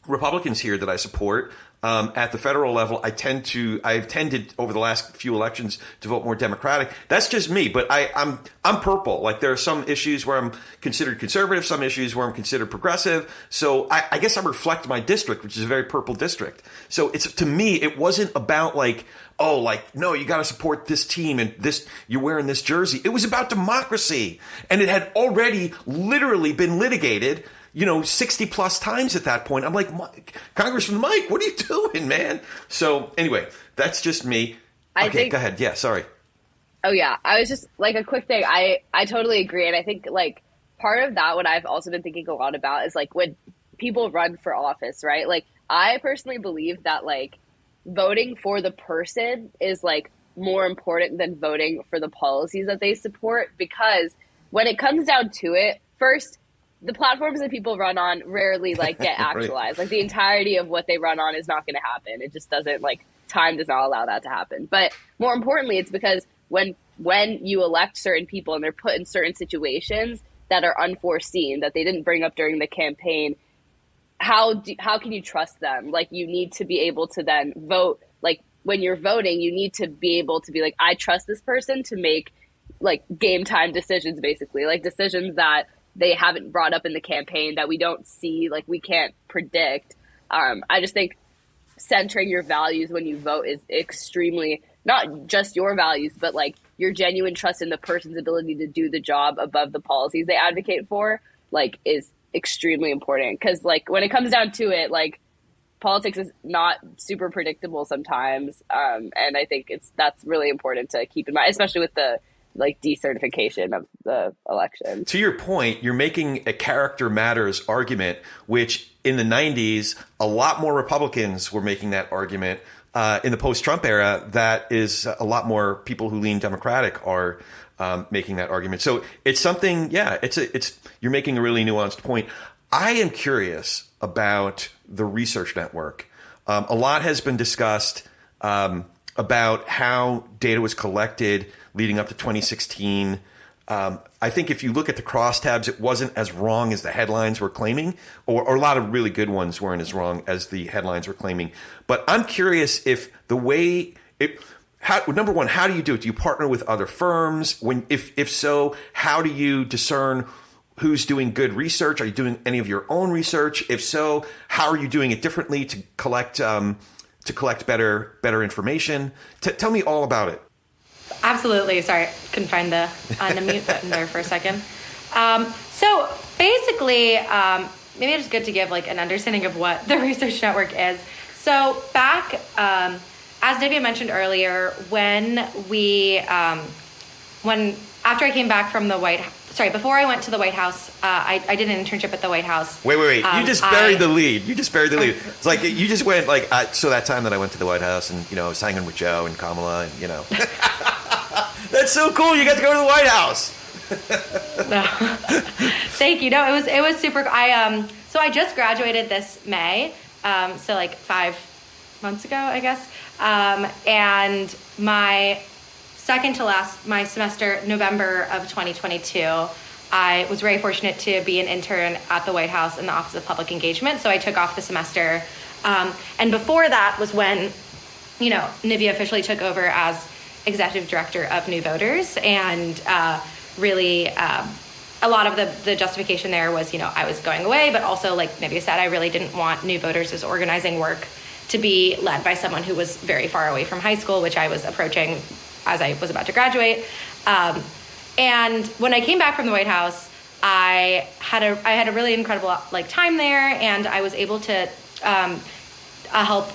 B: Republicans here that I support. At the federal level, I've tended over the last few elections to vote more Democratic. That's just me, but I'm purple. Like there are some issues where I'm considered conservative, some issues where I'm considered progressive. So I guess I reflect my district, which is a very purple district. So to me, it wasn't about like, oh, like, no, you got to support this team and this, you're wearing this jersey. It was about democracy, and it had already literally been litigated 60 plus times at that point. I'm like, Congressman Mike, what are you doing, man? So anyway, that's just me. Okay, go ahead. Yeah, sorry.
C: Oh yeah. I was just like, a quick thing. I totally agree. And I think like part of that, what I've also been thinking a lot about is like when people run for office, right? Like I personally believe that like voting for the person is like more important than voting for the policies that they support, because when it comes down to it, first, the platforms that people run on rarely like get actualized. Right. Like the entirety of what they run on is not going to happen. It just doesn't, like, time does not allow that to happen. But more importantly, it's because when you elect certain people and they're put in certain situations that are unforeseen, that they didn't bring up during the campaign, how can you trust them? Like you need to be able to then vote. Like when you're voting, you need to be able to be like, I trust this person to make like game time decisions, basically, like decisions that they haven't brought up in the campaign, that we don't see, like we can't predict. I just think centering your values when you vote is extremely, not just your values, but like your genuine trust in the person's ability to do the job above the policies they advocate for, like is extremely important. Because like when it comes down to it, like politics is not super predictable sometimes. And I think that's really important to keep in mind, especially with the like decertification of the election. To
B: your point, you're making a character matters argument, which in the 90s, a lot more Republicans were making that argument. In the post-Trump era, that is a lot more people who lean Democratic are making that argument. So it's something, you're making a really nuanced point. I am curious about the research network. A lot has been discussed about how data was collected leading up to 2016. I think if you look at the crosstabs, it wasn't as wrong as the headlines were claiming, or a lot of really good ones weren't as wrong as the headlines were claiming. But I'm curious if the way number one, how do you do it? Do you partner with other firms? If so, how do you discern who's doing good research? Are you doing any of your own research? If so, how are you doing it differently to collect better information? Tell me all about it.
D: Absolutely. Sorry, couldn't find the unmute button there for a second. So basically, maybe it's good to give like an understanding of what the Research Network is. So back, as Nivea mentioned earlier, after I came back from before I went to the White House, I did an internship at the White House. Wait.
B: You just buried the lead. It's like you just went like, so that time that I went to the White House and, I was hanging with Joe and Kamala and, That's so cool. You got to go to the White House.
D: No. Thank you. No, it was super. So I just graduated this May. So like 5 months ago, I guess. And my second to last, my semester, November of 2022, I was very fortunate to be an intern at the White House in the Office of Public Engagement. So I took off the semester. And before that was when, Nivea officially took over as executive director of New Voters. And really, a lot of the justification there was, I was going away, but also, like Nivea said, I really didn't want New Voters' organizing work to be led by someone who was very far away from high school, which I was approaching as I was about to graduate. And when I came back from the White House, I had a really incredible time there, and I was able to help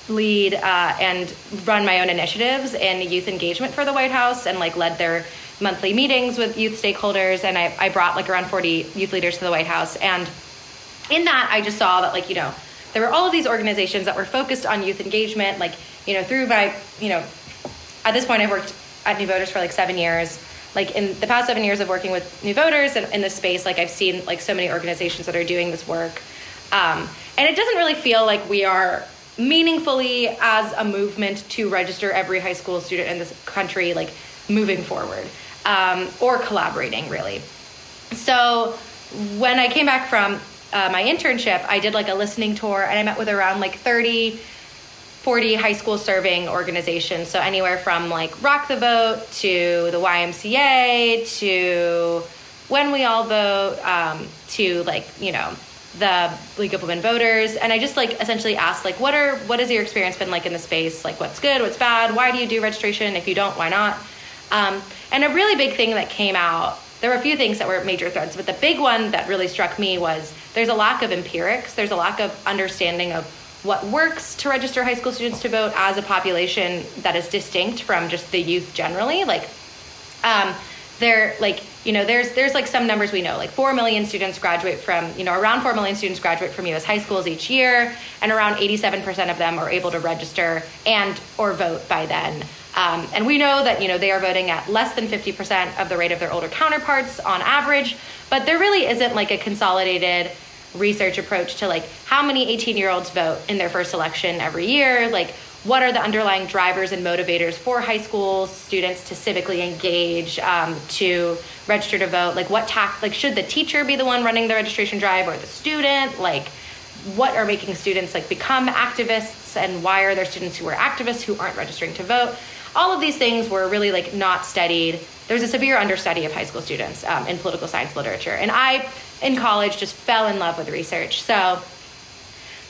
D: lead and run my own initiatives in youth engagement for the White House, and led their monthly meetings with youth stakeholders. And I brought around 40 youth leaders to the White House. And in that, I just saw that there were all of these organizations that were focused on youth engagement, through my, at this point I've worked at New Voters for 7 years. In the past 7 years of working with New Voters and in this space, I've seen so many organizations that are doing this work. And it doesn't really feel like we are meaningfully as a movement to register every high school student in this country, moving forward, or collaborating really. So when I came back from my internship, I did a listening tour, and I met with around 30, 40 high school serving organizations. So anywhere from Rock the Vote to the YMCA to When We All Vote, to the League of Women Voters. And I just essentially asked what has your experience been in the space? What's good, what's bad? Why do you do registration? If you don't, why not? And a really big thing that came out, there were a few things that were major threads, but the big one that really struck me was there's a lack of empirics. There's a lack of understanding of what works to register high school students to vote as a population that is distinct from just the youth generally. There's some numbers we know, 4 million students graduate from, around 4 million students graduate from U.S. high schools each year, and around 87% of them are able to register and or vote by then. And we know that, they are voting at less than 50% of the rate of their older counterparts on average, but there really isn't a consolidated research approach to how many 18-year-olds vote in their first election every year, what are the underlying drivers and motivators for high school students to civically engage, to register to vote, should the teacher be the one running the registration drive or the student, what are making students become activists, and why are there students who are activists who aren't registering to vote? All of these things were really not studied. There's a severe understudy of high school students in political science literature. And I, in college, just fell in love with research. So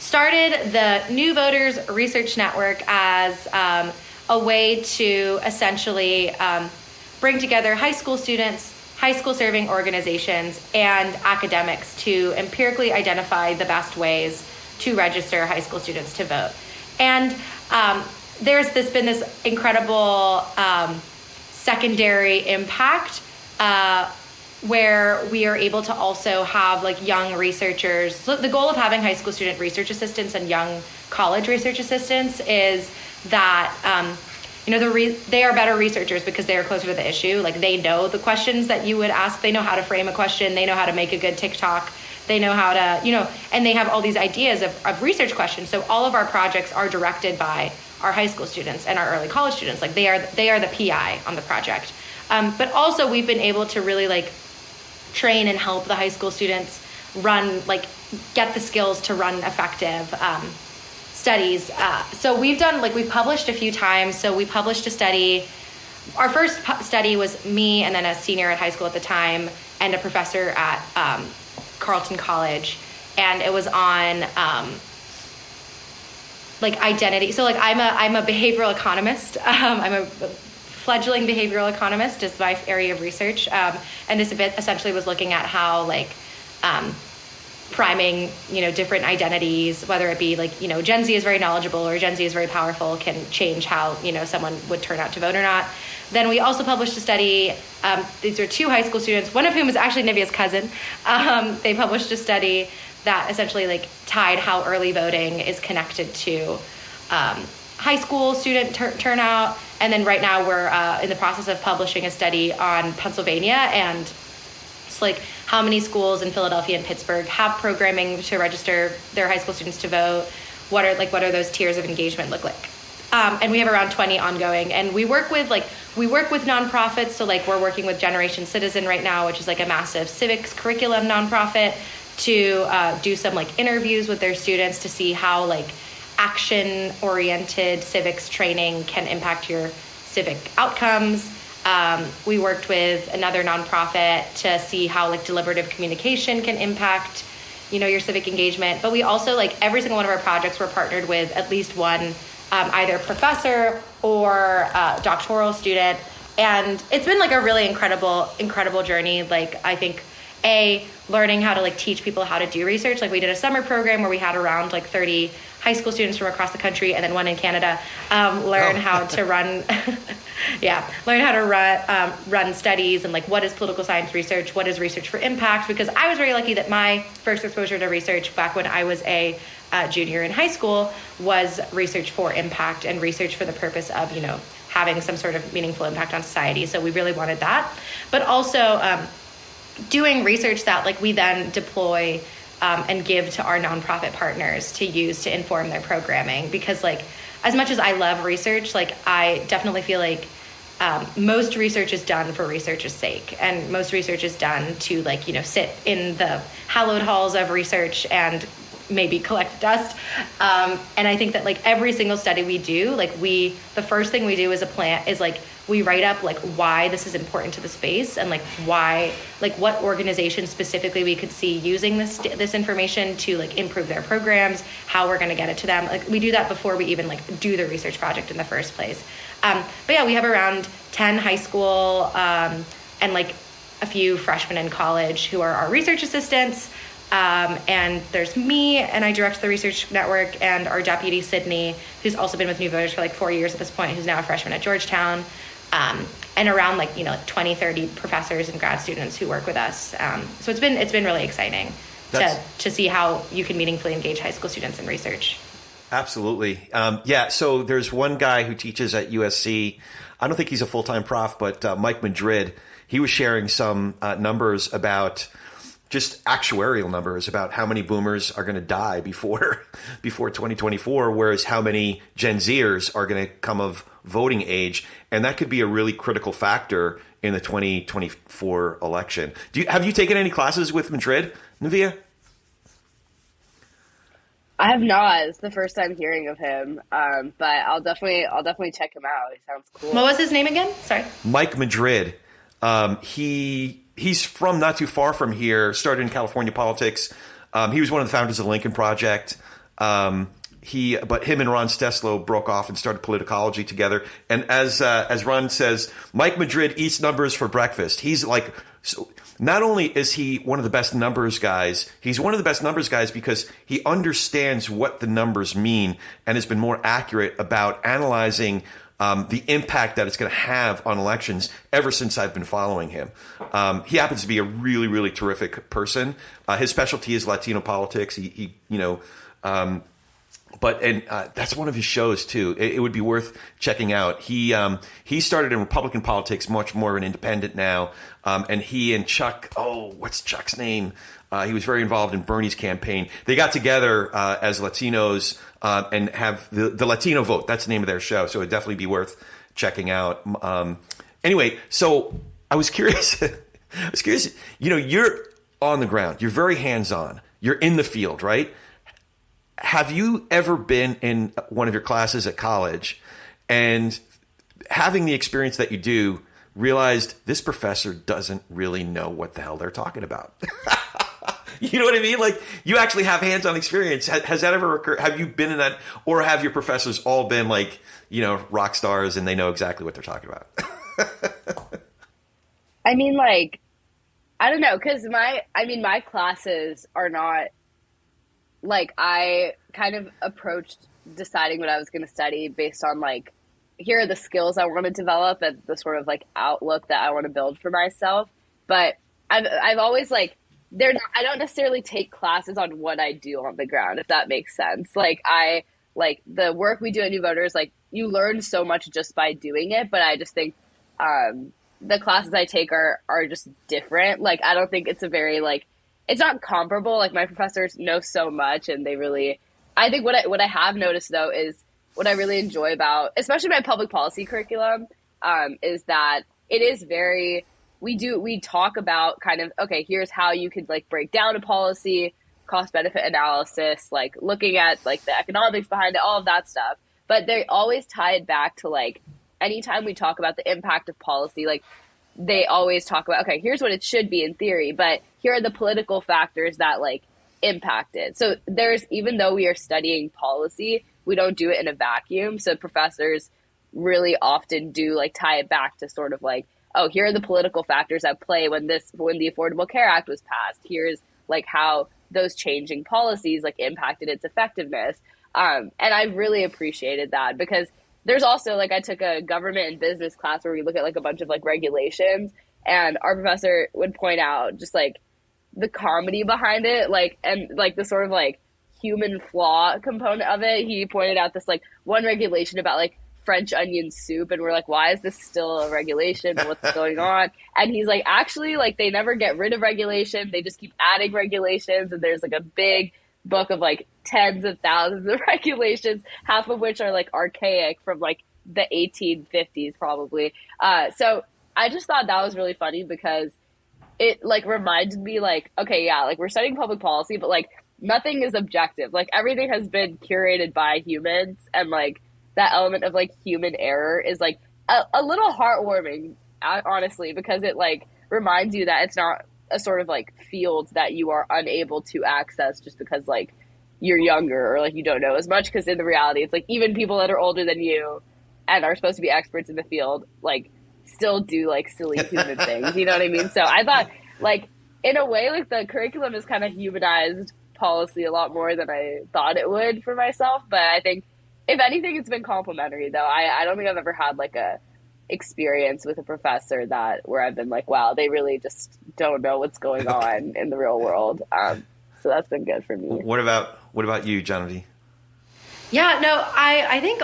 D: started the New Voters Research Network as a way to essentially bring together high school students, high school serving organizations, and academics to empirically identify the best ways to register high school students to vote. And there's been this incredible secondary impact where we are able to also have young researchers. So the goal of having high school student research assistants and young college research assistants is that they are better researchers because they are closer to the issue. They know the questions that you would ask. They know how to frame a question. They know how to make a good TikTok. They know how to, and they have all these ideas of research questions. So all of our projects are directed by our high school students and our early college students. They are the PI on the project. But also we've been able to really train and help the high school students run, get the skills to run effective studies. So we've published a few times. So we published a study. Our first study was me and then a senior at high school at the time and a professor at Carleton College. And it was on identity. So I'm a behavioral economist. I'm a fledgling behavioral economist is my area of research. And this essentially was looking at how priming, different identities, whether it be Gen Z is very knowledgeable or Gen Z is very powerful, can change how, someone would turn out to vote or not. Then we also published a study. These are two high school students, one of whom is actually Nivea's cousin. They published a study that essentially tied how early voting is connected to high school student turnout. And then right now we're in the process of publishing a study on Pennsylvania, and it's how many schools in Philadelphia and Pittsburgh have programming to register their high school students to vote. What are those tiers of engagement look like? And we have around 20 ongoing, and we work with nonprofits. So we're working with Generation Citizen right now, which is a massive civics curriculum nonprofit, to do some interviews with their students to see how action-oriented civics training can impact your civic outcomes. We worked with another nonprofit to see how deliberative communication can impact, your civic engagement. But we also every single one of our projects, we're partnered with at least one either professor or doctoral student, and it's been a really incredible journey. I think learning how to teach people how to do research. We did a summer program where we had around 30 high school students from across the country, and then one in Canada, learn how to run run studies, and what is political science research, what is research for impact, because I was very lucky that my first exposure to research back when I was a junior in high school was research for impact and research for the purpose of having some sort of meaningful impact on society. So we really wanted that, but also doing research that we then deploy and give to our nonprofit partners to use to inform their programming. Because as much as I love research, I definitely feel most research is done for research's sake, and most research is done to sit in the hallowed halls of research and maybe collect dust. And I think that every single study we do, the first thing we do as a plant is we write up why this is important to the space, and why what organizations specifically we could see using this information to improve their programs, how we're going to get it to them. We do that before we even do the research project in the first place. But yeah, we have around 10 high school and a few freshmen in college who are our research assistants. And there's me, and I direct the research network, and our deputy, Sydney, who's also been with New Voters for 4 years at this point, who's now a freshman at Georgetown, and around 20, 30 professors and grad students who work with us. So it's been really exciting to see how you can meaningfully engage high school students in research.
B: Absolutely. So there's one guy who teaches at USC. I don't think he's a full-time prof, but Mike Madrid, he was sharing some numbers about just actuarial numbers about how many boomers are going to die before 2024, whereas how many Gen Zers are going to come of voting age. And that could be a really critical factor in the 2024 election. Have you taken any classes with Madrid, Nivea?
C: I have not. It's the first time hearing of him, but I'll definitely check him out. He sounds cool.
D: What was his name again? Sorry.
B: Mike Madrid. He's from not too far from here, started in California politics. He was one of the founders of the Lincoln Project. But him and Ron Steslow broke off and started politicology together. And as Ron says, Mike Madrid eats numbers for breakfast. He's so not only is he one of the best numbers guys, he's one of the best numbers guys because he understands what the numbers mean and has been more accurate about analyzing the impact that it's going to have on elections ever since I've been following him. He happens to be a really, really terrific person. His specialty is Latino politics. That's one of his shows too. It would be worth checking out. He started in Republican politics, much more of an independent now. And he and Chuck, what's Chuck's name? He was very involved in Bernie's campaign. They got together as Latinos and have the Latino vote. That's the name of their show. So it'd definitely be worth checking out. Anyway, so I was curious. You're on the ground. You're very hands-on. You're in the field, right? have you ever been in one of your classes at college and having the experience that you do, realized this professor doesn't really know what the hell they're talking about? You know what I mean? Like, you actually have hands-on experience. Has that ever occurred? Have you been in that, or have your professors all been like, rock stars and they know exactly what they're talking about?
C: I mean, like, I don't know, because my classes are not, like, I kind of approached deciding what I was going to study based on, like, here are the skills I want to develop and the sort of, like, outlook that I want to build for myself. But I've always, like, I don't necessarily take classes on what I do on the ground, if that makes sense. Like, the work we do at New Voters, like, you learn so much just by doing it, but I just think the classes I take are just different. Like, I don't think it's a very, like, it's not comparable. Like, my professors know so much, and they really, I think what I have noticed, though, is what I really enjoy about, especially my public policy curriculum, is that it is very, we talk about kind of, okay, here's how you could, like, break down a policy, cost benefit analysis, like, looking at, like, the economics behind it, all of that stuff. But they always tie it back to, like, anytime we talk about the impact of policy, like, they always talk about, okay, here's what it should be in theory, but here are the political factors that, like, impact it. So even though we are studying policy, we don't do it in a vacuum. So professors really often do, like, tie it back to sort of like, oh, here are the political factors at play when the Affordable Care Act was passed. Here's, like, how those changing policies, like, impacted its effectiveness. And I really appreciated that, because there's also, like, I took a government and business class where we look at, like, a bunch of, like, regulations, and our professor would point out just, like, the comedy behind it, like, and, like, the sort of, like, human flaw component of it. He pointed out this, like, one regulation about, like, French onion soup, and we're like, why is this still a regulation? What's going on? And he's like, actually, like, they never get rid of regulation. They just keep adding regulations, and there's, like, a big book of, like, tens of thousands of regulations, half of which are, like, archaic from, like, the 1850s probably. So I just thought that was really funny, because it, like, reminded me, like, okay, yeah, like, we're studying public policy, but, like, nothing is objective. Like, everything has been curated by humans, and, like, that element of, like, human error is, like, a little heartwarming, honestly, because it, like, reminds you that it's not a sort of, like, field that you are unable to access just because, like, you're younger or, like, you don't know as much. Because in the reality, it's like, even people that are older than you and are supposed to be experts in the field, like, still do, like, silly human things. You know what I mean? So I thought, like, in a way, like, the curriculum has kind of humanized policy a lot more than I thought it would for myself. But I think, if anything, it's been complimentary, though. I don't think I've ever had, like, a experience with a professor where I've been like, wow, they really just don't know what's going on in the real world. So that's been good for me.
B: What about you, Jahnavi?
D: Yeah, no, I think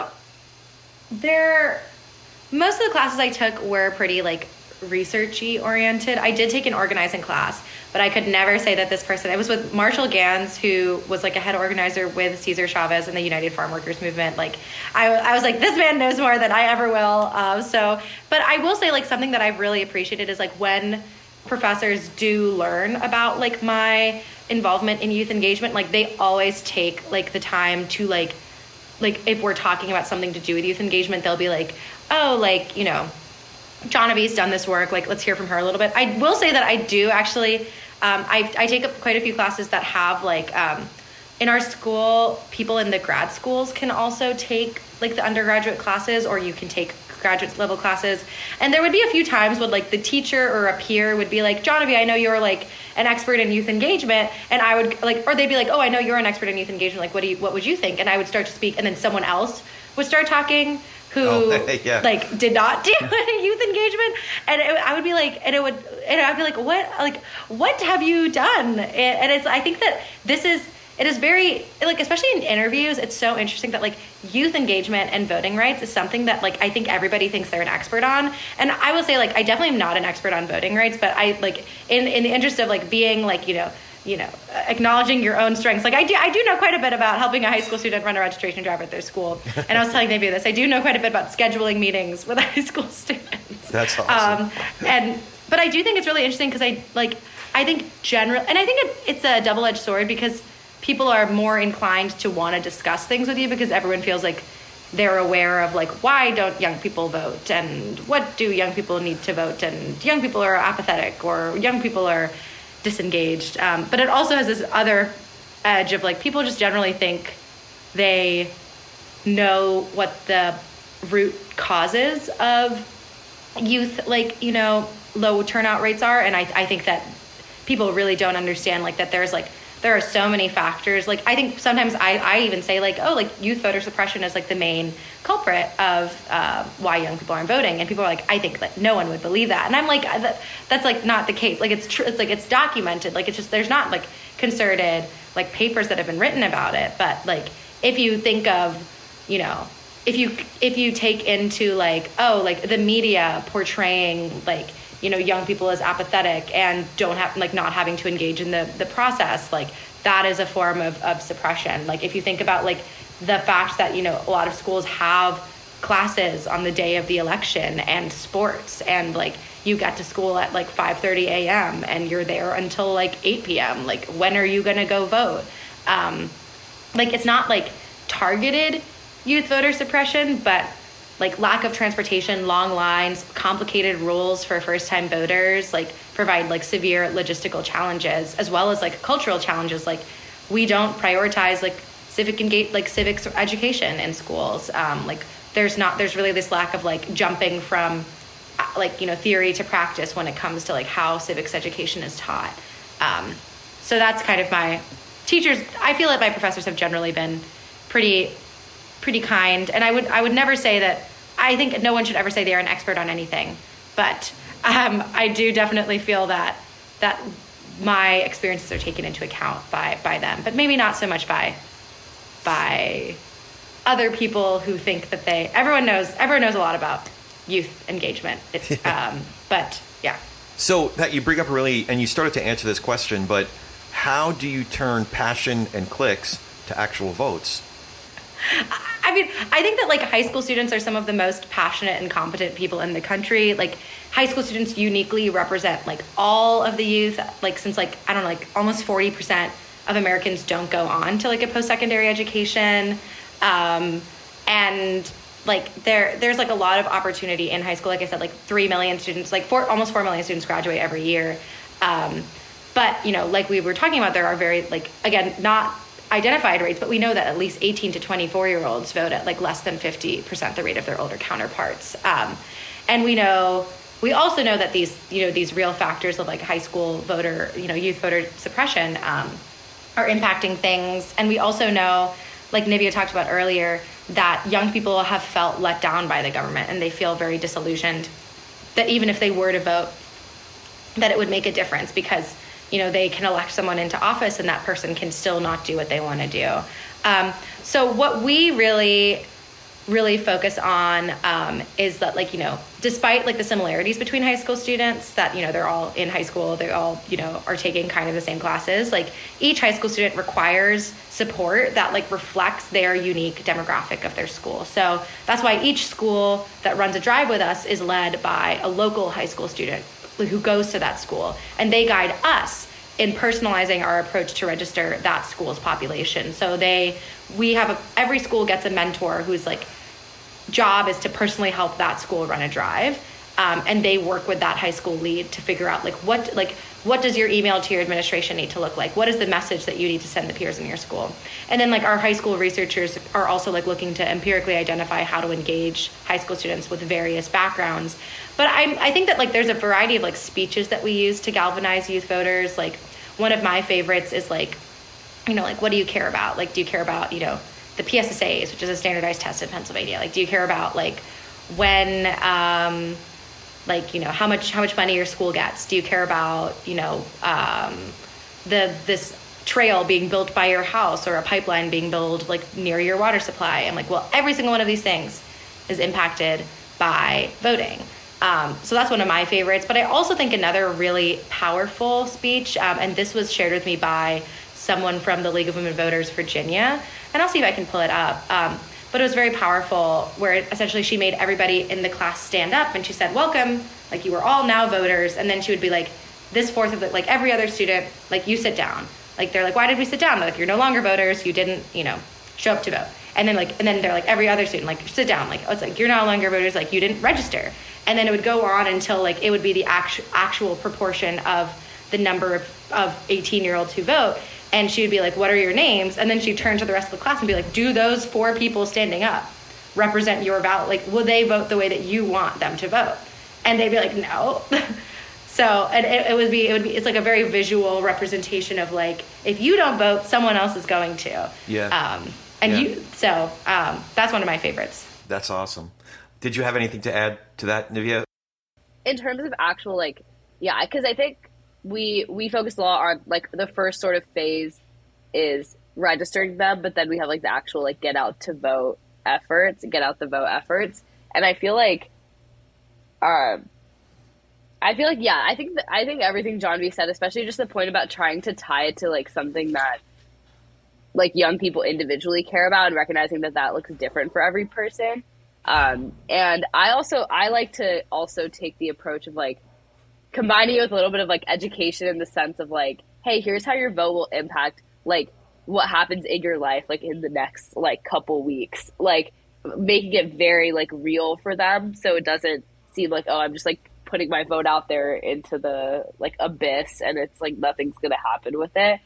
D: most of the classes I took were pretty, like, researchy oriented. I did take an organizing class, but I could never say that this person, it was with Marshall Gans, who was, like, a head organizer with Cesar Chavez and the United Farm Workers Movement. Like, I was like, this man knows more than I ever will. But I will say, like, something that I've really appreciated is, like, when professors do learn about, like, my involvement in youth engagement, like, they always take, like, the time to, like, if we're talking about something to do with youth engagement, they'll be like, oh, like, Jahnavi's done this work, like, let's hear from her a little bit. I will say that I do actually, I take up quite a few classes that have, like, in our school, people in the grad schools can also take, like, the undergraduate classes, or you can take graduate level classes. And there would be a few times when, like, the teacher or a peer would be like, Jahnavi, I know you're, like, an expert in youth engagement. And I would, like, or they'd be like, oh, I know you're an expert in youth engagement. Like, what would you think? And I would start to speak, and then someone else would start talking who
B: yeah.
D: like did not do youth engagement, and I would be like, and I'd be like, what have you done? And it's, I think that it is very, like, especially in interviews, it's so interesting that, like, youth engagement and voting rights is something that, like, I think everybody thinks they're an expert on. And I will say, like, I definitely am not an expert on voting rights, but I, like, in the interest of, like, being, like, acknowledging your own strengths. Like, I do know quite a bit about helping a high school student run a registration drive at their school. And I was telling Nivea this. I do know quite a bit about scheduling meetings with high school students.
B: That's awesome.
D: But I do think it's really interesting because I think generally, and I think it's a double-edged sword, because people are more inclined to want to discuss things with you because everyone feels like they're aware of like, why don't young people vote, and what do young people need to vote, and young people are apathetic, or young people are disengaged. But it also has this other edge of like, people just generally think they know what the root causes of youth, like, you know, low turnout rates are. And I think that people really don't understand like that there are so many factors. Like, I think sometimes I even say like, oh, like youth voter suppression is like the main culprit of why young people aren't voting. And people are like, I think that no one would believe that. And I'm like, that's like not the case. Like, it's true. It's like, it's documented. Like, it's just, there's not like concerted like papers that have been written about it. But like, if you think of, you know, if you take into like, oh, like the media portraying like, you know, young people as apathetic and don't have like not having to engage in the process, like that is a form of suppression. Like, if you think about like the fact that, you know, a lot of schools have classes on the day of the election and sports, and like you get to school at like 5:30 a.m. and you're there until like 8 p.m. Like, when are you going to go vote? Like, it's not like targeted youth voter suppression, but like lack of transportation, long lines, complicated rules for first-time voters, like provide like severe logistical challenges, as well as like cultural challenges. Like, we don't prioritize like civics education in schools. Like, there's really this lack of like jumping from like, you know, theory to practice when it comes to like how civics education is taught. So that's kind of my teachers. I feel like my professors have generally been pretty kind, and I would never say that. I think no one should ever say they are an expert on anything, but I do definitely feel that my experiences are taken into account by them, but maybe not so much by other people who think that everyone knows a lot about youth engagement. But yeah.
B: So that you bring up and you started to answer this question, but how do you turn passion and clicks to actual votes?
D: I mean, I think that like high school students are some of the most passionate and competent people in the country. Like, high school students uniquely represent like all of the youth. Like, since like, I don't know, like almost 40% of Americans don't go on to like a post-secondary education. And like there's like a lot of opportunity in high school. Like I said, like 3 million students, like almost 4 million students graduate every year. But, you know, like we were talking about, there are very, like, again, not identified rates, but we know that at least 18 to 24-year-olds vote at like less than 50% the rate of their older counterparts. And we also know that these real factors of like high school voter, you know, youth voter suppression are impacting things. And we also know, like Nivea talked about earlier, that young people have felt let down by the government, and they feel very disillusioned that even if they were to vote, that it would make a difference, because you know, they can elect someone into office and that person can still not do what they want to do. So what we really focus on is that, like, you know, despite like the similarities between high school students, that, you know, they're all in high school, they all, you know, are taking kind of the same classes. Like, each high school student requires support that like reflects their unique demographic of their school. So that's why each school that runs a drive with us is led by a local high school student who goes to that school, and they guide us in personalizing our approach to register that school's population. So every school gets a mentor whose like job is to personally help that school run a drive, and they work with that high school lead to figure out what does your email to your administration need to look like? What is the message that you need to send the peers in your school? And then like our high school researchers are also like looking to empirically identify how to engage high school students with various backgrounds. But I think that like there's a variety of like speeches that we use to galvanize youth voters. Like, one of my favorites is like, you know, like, what do you care about? Like, do you care about, you know, the PSSAs, which is a standardized test in Pennsylvania? Like, do you care about like when, like, you know, how much money your school gets? Do you care about, you know, this trail being built by your house, or a pipeline being built like near your water supply? I'm like, well, every single one of these things is impacted by voting. So that's one of my favorites. But I also think another really powerful speech, and this was shared with me by someone from the League of Women Voters Virginia, and I'll see if I can pull it up. But it was very powerful, where essentially she made everybody in the class stand up, and she said, welcome, like, you are all now voters. And then she would be like, this fourth of the, like, every other student, like, you sit down. Like, they're like, why did we sit down? They're like, you're no longer voters. You didn't, show up to vote. And then they're like, every other student, like, sit down. Like, it's like, you're no longer voters. Like, you didn't register. And then it would go on until like it would be the actual proportion of the number of 18-year-olds who vote. And she would be like, what are your names? And then she'd turn to the rest of the class and be like, do those 4 people standing up represent your ballot? Like, will they vote the way that you want them to vote? And they'd be like, no. So, and it's like a very visual representation of like, if you don't vote, someone else is going to.
B: Yeah.
D: That's one of my favorites.
B: That's awesome. Did you have anything to add to that, Nivea?
C: In terms of actual, like, yeah, because I think we focused a lot on, like, the first sort of phase is registering them, but then we have, like, the actual, like, get out the vote efforts. And I feel like, yeah, I think everything Jahnavi said, especially just the point about trying to tie it to, like, something that, like, young people individually care about and recognizing that looks different for every person. And I like to also take the approach of, like, combining it with a little bit of, like, education in the sense of, like, hey, here's how your vote will impact, like, what happens in your life, like, in the next, like, couple weeks, like, making it very, like, real for them. So it doesn't seem like, oh, I'm just, like, putting my vote out there into the, like, abyss and it's like nothing's going to happen with it.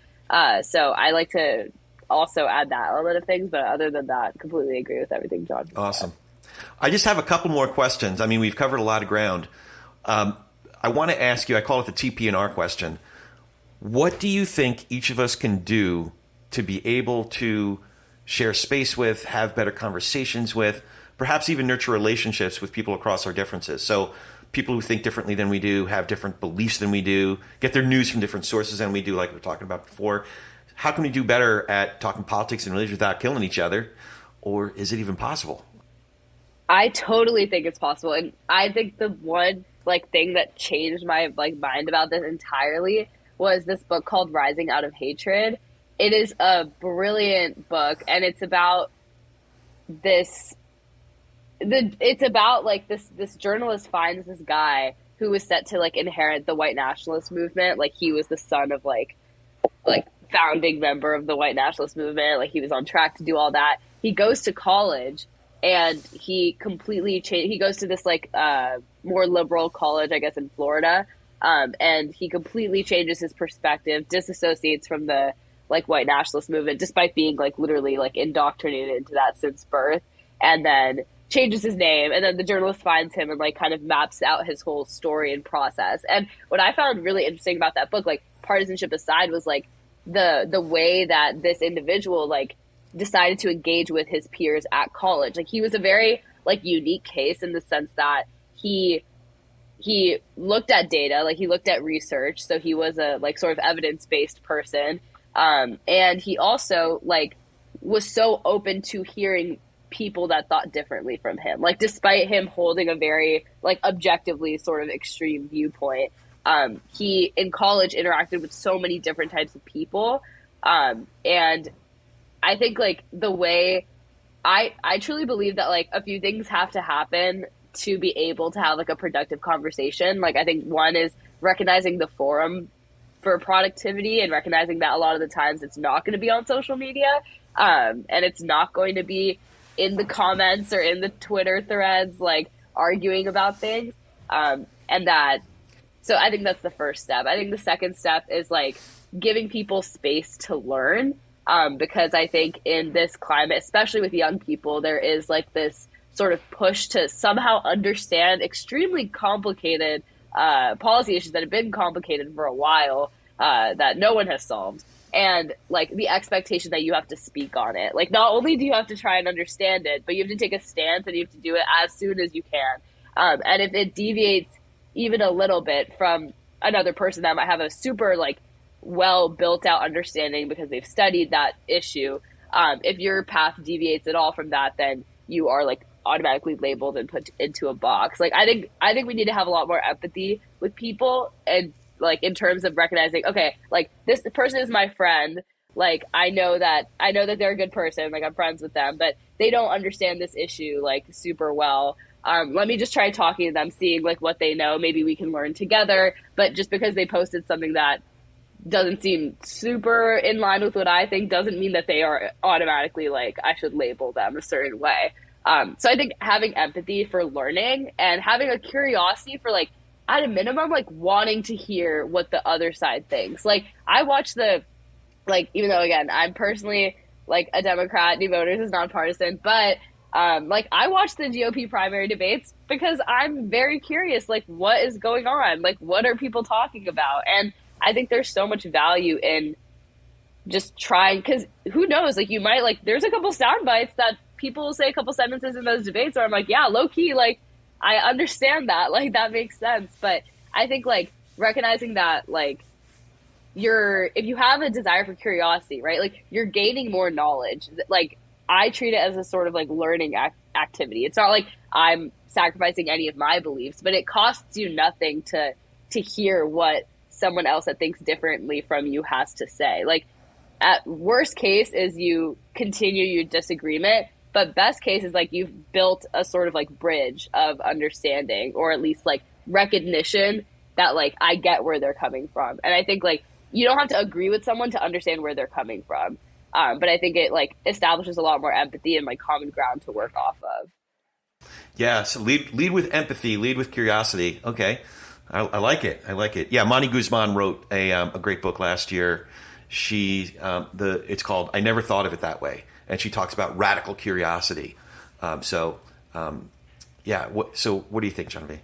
C: So I like to also add that element of things, but other than that, completely agree with everything John said.
B: Awesome. I just have a couple more questions. I mean, we've covered a lot of ground. I want to ask you, I call it the TP&R question. What do you think each of us can do to be able to share space with, have better conversations with, perhaps even nurture relationships with people across our differences? So people who think differently than we do, have different beliefs than we do, get their news from different sources than we do, like we were talking about before. How can we do better at talking politics and religion without killing each other? Or is it even possible?
C: I totally think it's possible. And I think the one, like, thing that changed my, like, mind about this entirely was this book called Rising Out of Hatred. It is a brilliant book, and it's about this journalist finds this guy who was set to, like, inherit the white nationalist movement. Like, he was the son of, like founding member of the white nationalist movement. Like, he was on track to do all that. He goes to college and he completely he goes to this, like, more liberal college, I guess, in Florida. And he completely changes his perspective, disassociates from the, like, white nationalist movement, despite being, like, literally, like, indoctrinated into that since birth. And then changes his name, and then the journalist finds him and, like, kind of maps out his whole story and process. And what I found really interesting about that book, like, partisanship aside, was, like, the way that this individual, like, decided to engage with his peers at college. Like, he was a very, like, unique case in the sense that he looked at data, like, he looked at research, so he was a, like, sort of evidence-based person, and he also, like, was so open to hearing people that thought differently from him. Like, despite him holding a very, like, objectively sort of extreme viewpoint, he in college interacted with so many different types of people. And I think, like, the way I truly believe that, like, a few things have to happen to be able to have, like, a productive conversation. Like, I think one is recognizing the forum for productivity and recognizing that a lot of the times it's not going to be on social media. And it's not going to be in the comments or in the Twitter threads, like, arguing about things. So I think that's the first step. I think the second step is, like, giving people space to learn. Because I think in this climate, especially with young people, there is, like, this sort of push to somehow understand extremely complicated policy issues that have been complicated for a while, that no one has solved. And, like, the expectation that you have to speak on it. Like, not only do you have to try and understand it, but you have to take a stance and you have to do it as soon as you can. And if it deviates even a little bit from another person that might have a super, like, well built out understanding because they've studied that issue, if your path deviates at all from that, then you are, like, automatically labeled and put into a box. Like, I think we need to have a lot more empathy with people, and, like, in terms of recognizing, okay, like, this person is my friend. Like, I know that they're a good person. Like, I'm friends with them, but they don't understand this issue, like, super well. Let me just try talking to them, seeing, like, what they know. Maybe we can learn together. But just because they posted something that doesn't seem super in line with what I think doesn't mean that they are automatically like, I should label them a certain way. So I think having empathy for learning and having a curiosity for like, at a minimum, like wanting to hear what the other side thinks. Like I watch even though again, I'm personally like a Democrat, New Voters is nonpartisan, but like I watch the GOP primary debates because I'm very curious, like what is going on? Like what are people talking about? And I think there's so much value in just trying, because who knows, like you might like, there's a couple sound bites that people will say a couple sentences in those debates where I'm like, yeah, low key, like I understand that, like that makes sense. But I think like recognizing that like if you have a desire for curiosity, right? Like you're gaining more knowledge. Like I treat it as a sort of like learning activity. It's not like I'm sacrificing any of my beliefs, but it costs you nothing to hear what someone else that thinks differently from you has to say. Like at worst case is you continue your disagreement, but best case is like you've built a sort of like bridge of understanding, or at least like recognition that like I get where they're coming from. And I think like you don't have to agree with someone to understand where they're coming from. But I think it like establishes a lot more empathy and like common ground to work off of.
B: Yeah. So lead with empathy, lead with curiosity. Okay. I like it. I like it. Yeah. Monty Guzman wrote a great book last year. It's called I Never Thought of It That Way. And she talks about radical curiosity. So what do you think, Jahnavi?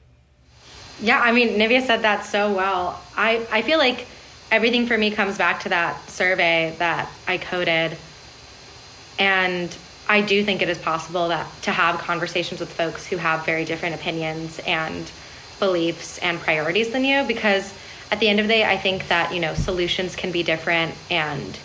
D: Yeah, I mean, Nivea said that so well. I feel like everything for me comes back to that survey that I coded. And I do think it is possible to have conversations with folks who have very different opinions and beliefs and priorities than you, because at the end of the day, I think that, solutions can be different, and,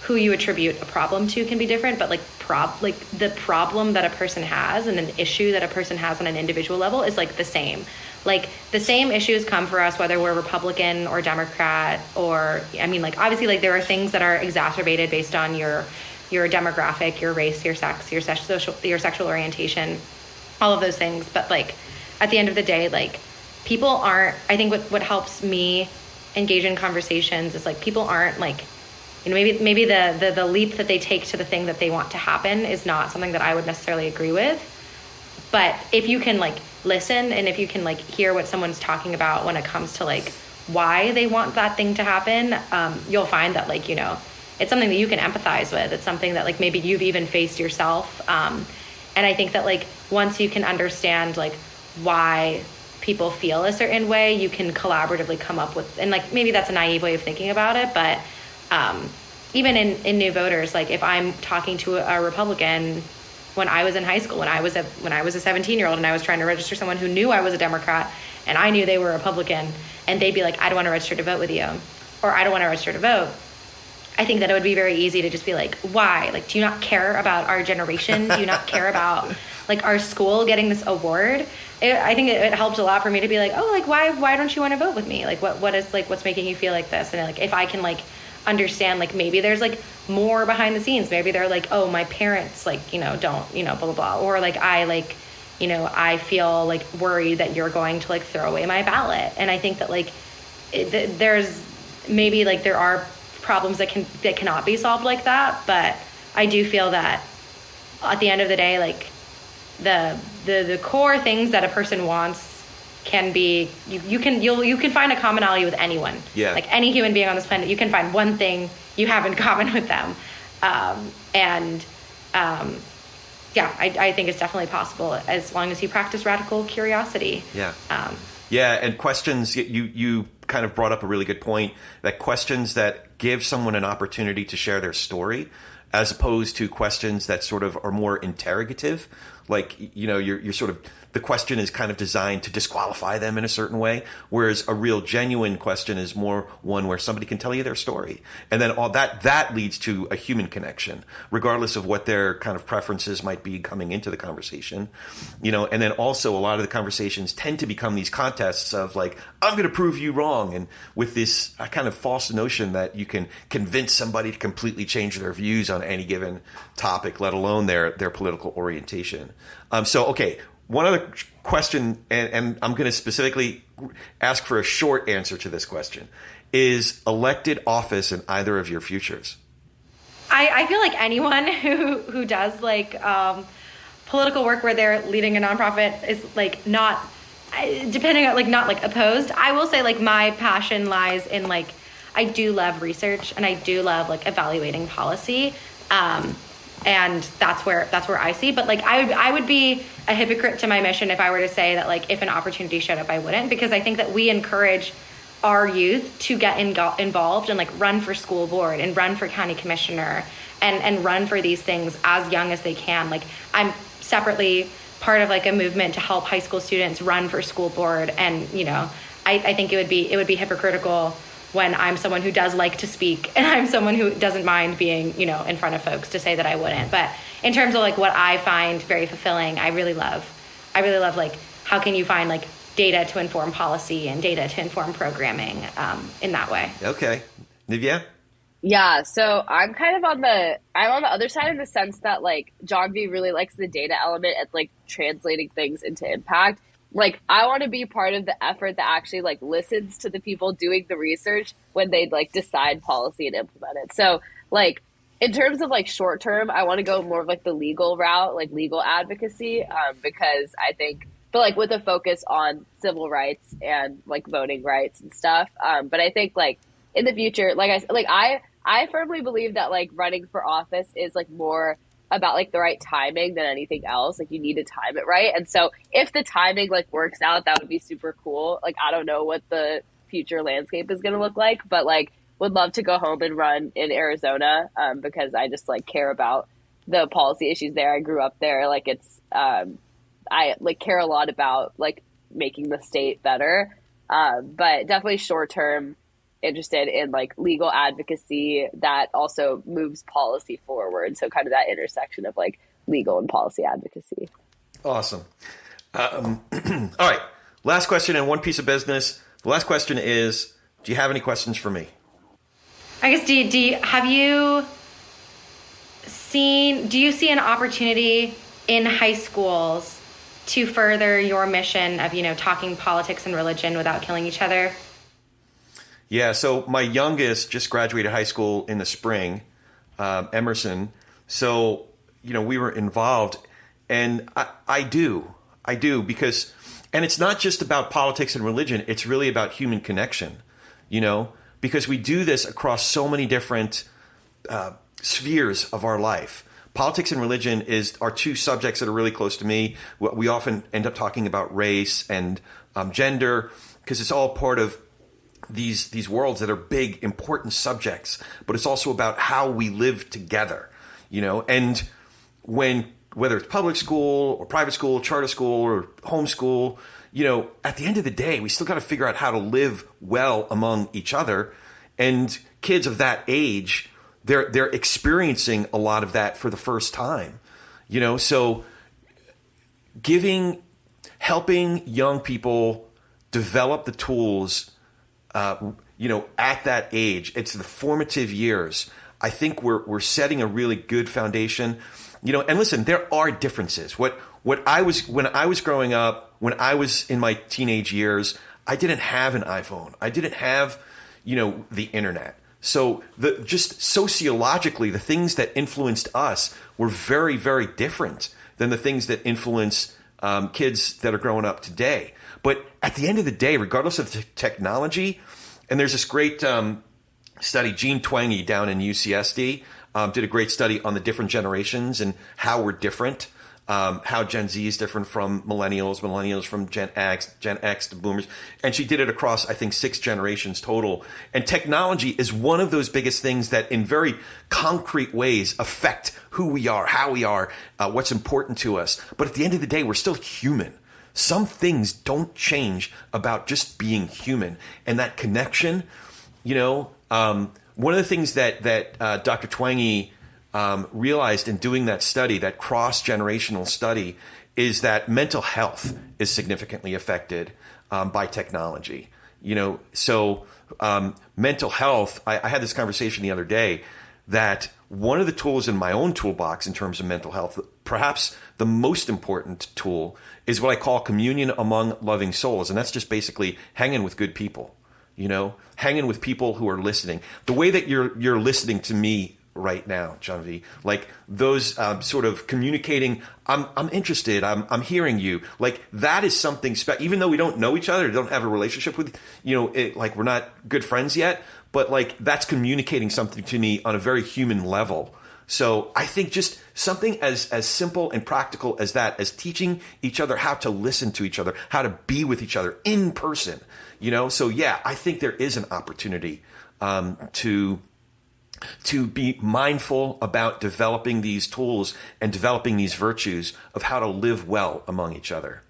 D: who you attribute a problem to can be different, but the problem that a person has and an issue that a person has on an individual level is like the same. Like the same issues come for us, whether we're Republican or Democrat, or, I mean, like obviously like there are things that are exacerbated based on your demographic, your race, your sex, your sexual orientation, all of those things. But like at the end of the day, like people aren't, I think what helps me engage in conversations is like people aren't like, maybe the leap that they take to the thing that they want to happen is not something that I would necessarily agree with. But if you can like listen, and if you can like hear what someone's talking about when it comes to like why they want that thing to happen, you'll find that like, it's something that you can empathize with. It's something that like maybe you've even faced yourself. And I think that like once you can understand like why people feel a certain way, you can collaboratively come up with, and like maybe that's a naive way of thinking about it, but even in New Voters, like if I'm talking to a Republican when I was in high school, when I was a 17-year-old and I was trying to register someone who knew I was a Democrat and I knew they were Republican, and they'd be like, I don't want to register to vote with you, or I don't want to register to vote. I think that it would be very easy to just be like, why? Like, do you not care about our generation? Do you not care about like our school getting this award? I think it helped a lot for me to be like, oh, like why don't you want to vote with me? Like what is like what's making you feel like this? And like if I can like understand like maybe there's like more behind the scenes, maybe they're like, oh, my parents like don't blah blah blah, or like I like I feel like worried that you're going to like throw away my ballot. And I think that like there's maybe like there are problems that cannot be solved like that, but I do feel that at the end of the day, like the core things that a person wants can be, you can find a commonality with anyone.
B: Yeah.
D: Like any human being on this planet, you can find one thing you have in common with them. I think it's definitely possible as long as you practice radical curiosity.
B: Yeah. And questions, you kind of brought up a really good point, that questions that give someone an opportunity to share their story, as opposed to questions that sort of are more interrogative. Like, you're sort of, the question is kind of designed to disqualify them in a certain way, whereas a real genuine question is more one where somebody can tell you their story. And then all that leads to a human connection, regardless of what their kind of preferences might be coming into the conversation. And then also a lot of the conversations tend to become these contests of like, I'm going to prove you wrong. And with this kind of false notion that you can convince somebody to completely change their views on any given topic, let alone their political orientation. Okay. One other question, and I'm going to specifically ask for a short answer to this question. is elected office in either of your futures?
D: I feel like anyone who does like political work where they're leading a nonprofit is like not, depending on like not like opposed. I will say like my passion lies in like, I do love research and I do love like evaluating policy. And that's where I see, but like, I would be a hypocrite to my mission if I were to say that like, if an opportunity showed up, I wouldn't, because I think that we encourage our youth to get involved and like run for school board and run for county commissioner and run for these things as young as they can. Like I'm separately part of like a movement to help high school students run for school board. And, you know, I think it would be hypocritical when I'm someone who does like to speak and I'm someone who doesn't mind being, you know, in front of folks, to say that I wouldn't. But in terms of like what I find very fulfilling, I really love like, how can you find like data to inform policy and data to inform programming in that way.
B: Okay. Nivea?
C: Yeah, so I'm kind of on the other side in the sense that like Jahnavi really likes the data element and like translating things into impact. Like I want to be part of the effort that actually like listens to the people doing the research when they like decide policy and implement it. So like in terms of like short term, I want to go more of like the legal route, like legal advocacy, because I think, but like with a focus on civil rights and like voting rights and stuff. But I think like in the future, I firmly believe that like running for office is like more about like the right timing than anything else. Like you need to time it right. And so if the timing like works out, that would be super cool. Like I don't know what the future landscape is going to look like, but like would love to go home and run in Arizona because I just like care about the policy issues there. I grew up there. Like it's I like care a lot about like making the state better, but definitely short term interested in like legal advocacy that also moves policy forward. So kind of that intersection of like legal and policy advocacy.
B: Awesome. All right. Last question and one piece of business. The last question is, do you have any questions for me?
D: I guess, do you see an opportunity in high schools to further your mission of, you know, talking politics and religion without killing each other?
B: Yeah, so my youngest just graduated high school in the spring, Emerson. So, you know, we were involved. And I do because, and it's not just about politics and religion. It's really about human connection, you know, because we do this across so many different spheres of our life. Politics and religion are two subjects that are really close to me. We often end up talking about race and gender because it's all part of these worlds that are big, important subjects. But it's also about how we live together, you know. And whether it's public school or private school, charter school or homeschool, you know, at the end of the day, we still got to figure out how to live well among each other. And kids of that age, they're experiencing a lot of that for the first time, you know. So helping young people develop the tools, you know, at that age, it's the formative years. I think we're setting a really good foundation, you know. And listen, there are differences. When I was growing up, when I was in my teenage years, I didn't have an iPhone. I didn't have, you know, the internet. So just sociologically, the things that influenced us were very, very different than the things that influence kids that are growing up today. But at the end of the day, regardless of the technology, and there's this great study, Gene Twenge down in UCSD did a great study on the different generations and how we're different. How Gen Z is different from millennials from Gen X to boomers. And she did it across, I think, 6 generations total. And technology is one of those biggest things that in very concrete ways affect who we are, how we are, what's important to us. But at the end of the day, we're still human. Some things don't change about just being human. And that connection, you know, one of the things that Dr. Twenge realized in doing that study, that cross-generational study, is that mental health is significantly affected by technology. You know, so mental health, I had this conversation the other day that one of the tools in my own toolbox in terms of mental health, perhaps the most important tool, is what I call communion among loving souls. And that's just basically hanging with good people, hanging with people who are listening. The way that you're listening to me right now, Jahnavi, like those sort of communicating, I'm interested, I'm hearing you. Like that is something special, even though we don't know each other, don't have a relationship with, like we're not good friends yet, but like that's communicating something to me on a very human level. So I think just something as simple and practical as that, as teaching each other how to listen to each other, how to be with each other in person, So yeah, I think there is an opportunity to be mindful about developing these tools and developing these virtues of how to live well among each other.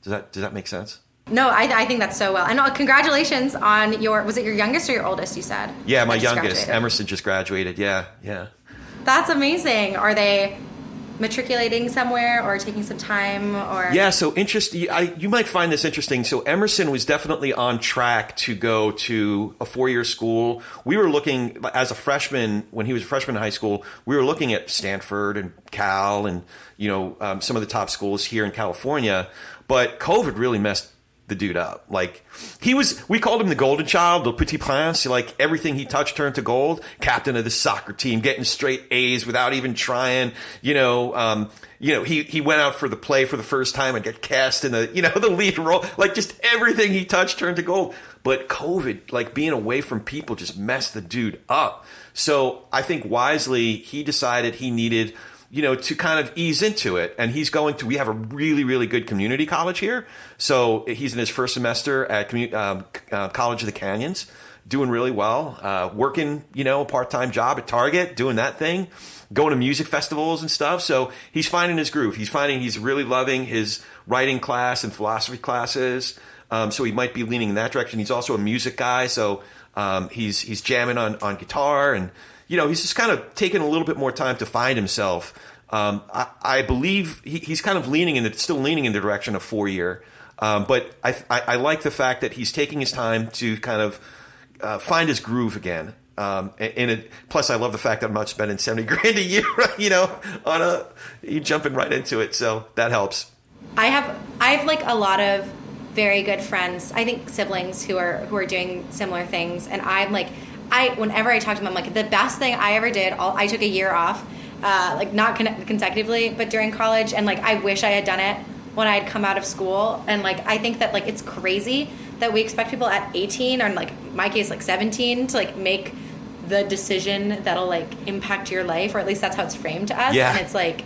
B: Does that make sense?
D: No, I think that's so well. And congratulations on was it your youngest or your oldest, you said?
B: Yeah, my youngest. Emerson just graduated. Yeah.
D: That's amazing. Are they matriculating somewhere or taking some time? Or
B: yeah, so interesting. You might find this interesting. So Emerson was definitely on track to go to a 4-year school. We were looking, as a freshman, when he was a freshman in high school, we were looking at Stanford and Cal and some of the top schools here in California. But COVID really messed the dude up. Like we called him the golden child, le petit prince. Like everything he touched turned to gold. Captain of the soccer team, getting straight A's without even trying. He went out for the play for the first time and got cast in the the lead role. Like just everything he touched turned to gold. But COVID, like being away from people, just messed the dude up. So I think wisely he decided he needed to kind of ease into it. And we have a really, really good community college here. So he's in his first semester at College of the Canyons, doing really well, working, a part-time job at Target, doing that thing, going to music festivals and stuff. So he's finding his groove. He's really loving his writing class and philosophy classes. So he might be leaning in that direction. He's also a music guy. So he's jamming on guitar and, he's just kind of taking a little bit more time to find himself. I believe he's kind of still leaning in the direction of 4-year. But I like the fact that he's taking his time to kind of find his groove again. Plus, I love the fact that I'm not spending $70,000 a year, you jumping right into it. So that helps. I
D: have like a lot of very good friends, I think siblings who are doing similar things. And I'm like, whenever I talk to them, I'm like, the best thing I ever did, I took a year off, like not consecutively, but during college. And like, I wish I had done it when I had come out of school. And like, I think that like, it's crazy that we expect people at 18 or in like my case, like 17 to like make the decision that'll like impact your life, or at least that's how it's framed to us.
B: Yeah.
D: And it's like,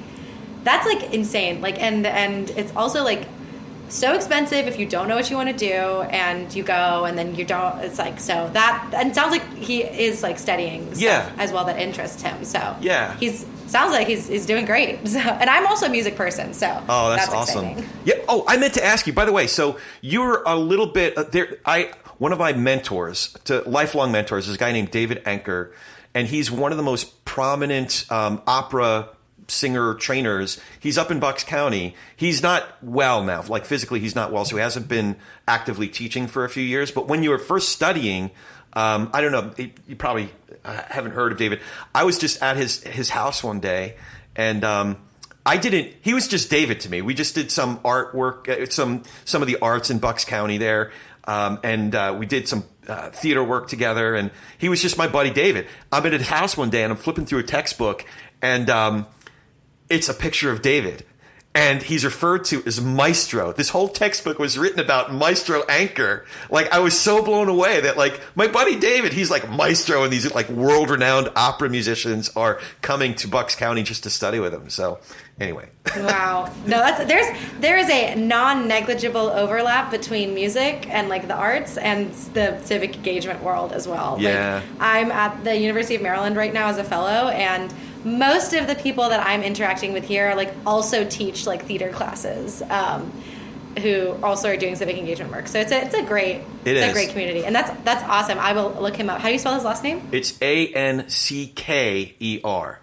D: that's like insane. Like, and it's also like, so expensive if you don't know what you want to do and you go and then you don't. It's like, so that, and it sounds like he is like studying stuff as well that interests him. So
B: yeah,
D: sounds like he's doing great. So, and I'm also a music person, so
B: that's awesome. Exciting. Yeah. Oh, I meant to ask you, by the way, so you're a little bit there. One of my lifelong mentors is a guy named David Anker, and he's one of the most prominent opera singer trainers. He's up in Bucks County. He's not well now, like physically he's not well, so he hasn't been actively teaching for a few years. But when you were first studying, I don't know, you probably haven't heard of David. I was just at his house one day, and he was just David to me. We just did some artwork, some of the arts in Bucks County there, and we did some theater work together, and he was just my buddy David. I'm at his house one day, and I'm flipping through a textbook, and it's a picture of David, and he's referred to as Maestro. This whole textbook was written about Maestro Anker. Like, I was so blown away that, like, my buddy David, he's like Maestro, and these like world-renowned opera musicians are coming to Bucks County just to study with him. So, anyway. Wow.
D: No, there is a non-negligible overlap between music and like the arts and the civic engagement world as well.
B: Yeah.
D: Like, I'm at the University of Maryland right now as a fellow, and most of the people that I'm interacting with here like also teach like theater classes, who also are doing civic engagement work. So it's a great community, and that's awesome. I will look him up. How do you spell his last name?
B: It's Ancker.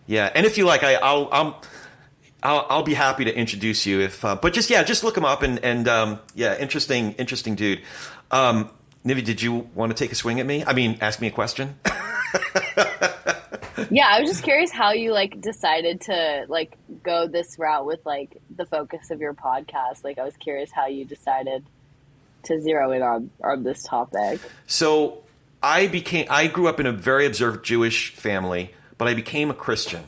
B: Yeah, and if you like, I'll be happy to introduce you if. But just look him up and interesting dude. Nivea, did you want to take a swing at me? I mean, ask me a question.
C: Yeah, I was just curious how you like decided to like go this route with like the focus of your podcast. Like, I was curious how you decided to zero in on this topic.
B: So I grew up in a very observant Jewish family, but I became a Christian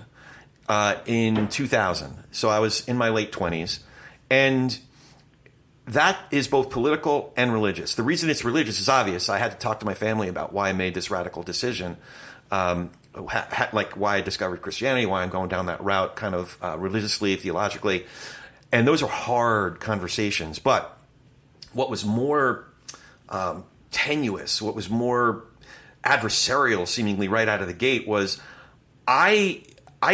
B: in 2000. So I was in my late 20s. And that is both political and religious. The reason it's religious is obvious. I had to talk to my family about why I made this radical decision, like why I discovered Christianity, why I'm going down that route kind of religiously, theologically. And those are hard conversations. But what was more tenuous, what was more adversarial seemingly right out of the gate was I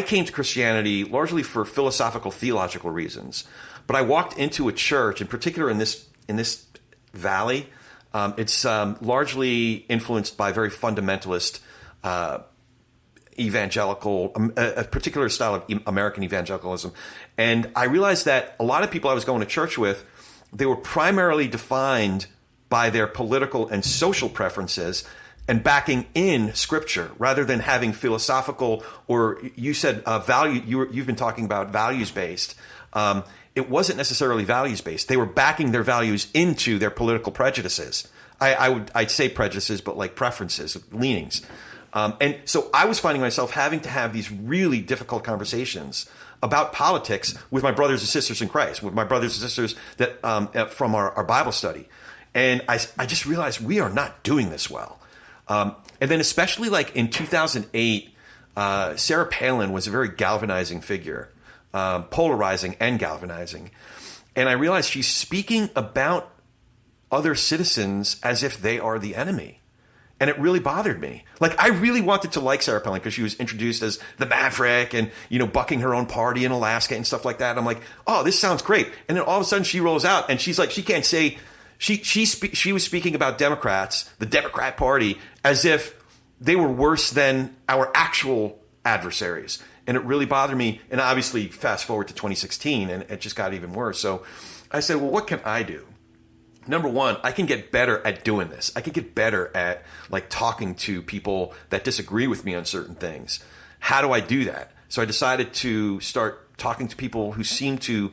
B: came to Christianity largely for philosophical, theological reasons. But I walked into a church, in particular in this valley. It's largely influenced by very fundamentalist evangelical, a particular style of American evangelicalism. And I realized that a lot of people I was going to church with, they were primarily defined by their political and social preferences and backing in scripture rather than having philosophical, or you said value. You've been talking about values-based. It wasn't necessarily values-based. They were backing their values into their political prejudices. I'd say prejudices, but like preferences, leanings. And so I was finding myself having to have these really difficult conversations about politics with my brothers and sisters in Christ, with my brothers and sisters that from our Bible study. And I just realized we are not doing this well. And then especially like in 2008, Sarah Palin was a very galvanizing figure. Polarizing and galvanizing. And I realized she's speaking about other citizens as if they are the enemy. And it really bothered me. Like, I really wanted to like Sarah Palin because she was introduced as the maverick and, bucking her own party in Alaska and stuff like that. And I'm like, oh, this sounds great. And then all of a sudden she rolls out and she's like, she can't say, she was speaking about Democrats, the Democrat Party, as if they were worse than our actual adversaries. And it really bothered me. And obviously, fast forward to 2016, and it just got even worse. So I said, well, what can I do? Number one, I can get better at doing this. I can get better at like talking to people that disagree with me on certain things. How do I do that? So I decided to start talking to people who seem to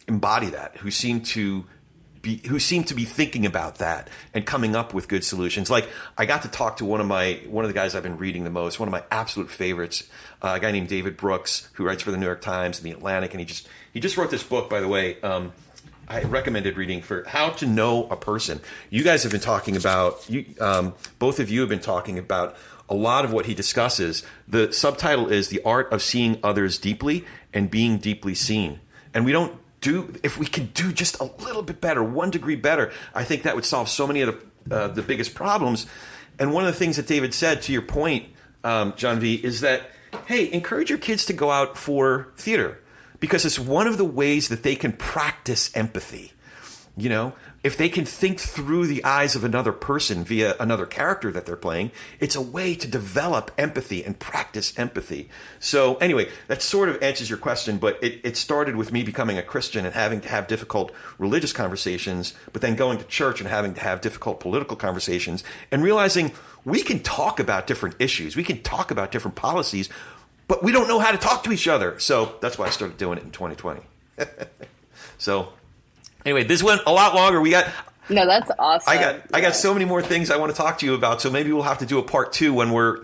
B: embody that, who seem to be thinking about that and coming up with good solutions. Like I got to talk to one of the guys I've been reading the most, one of my absolute favorites, a guy named David Brooks, who writes for the New York Times and the Atlantic, and he just wrote this book, by the way. I recommended reading for How to Know a Person. You guys have been talking about both of you have been talking about a lot of what he discusses. The subtitle is The Art of Seeing Others Deeply and Being Deeply Seen. And if we can do just a little bit better, 1 degree better, I think that would solve so many of the biggest problems. And one of the things that David said, to your point, Jahnavi, is that, hey, encourage your kids to go out for theater because it's one of the ways that they can practice empathy. If they can think through the eyes of another person via another character that they're playing, it's a way to develop empathy and practice empathy. So anyway, that sort of answers your question, but it started with me becoming a Christian and having to have difficult religious conversations, but then going to church and having to have difficult political conversations and realizing we can talk about different issues. We can talk about different policies, but we don't know how to talk to each other. So that's why I started doing it in 2020. So anyway, this went a lot longer.
C: No, that's awesome.
B: I got so many more things I want to talk to you about. So maybe we'll have to do a part 2 when we're,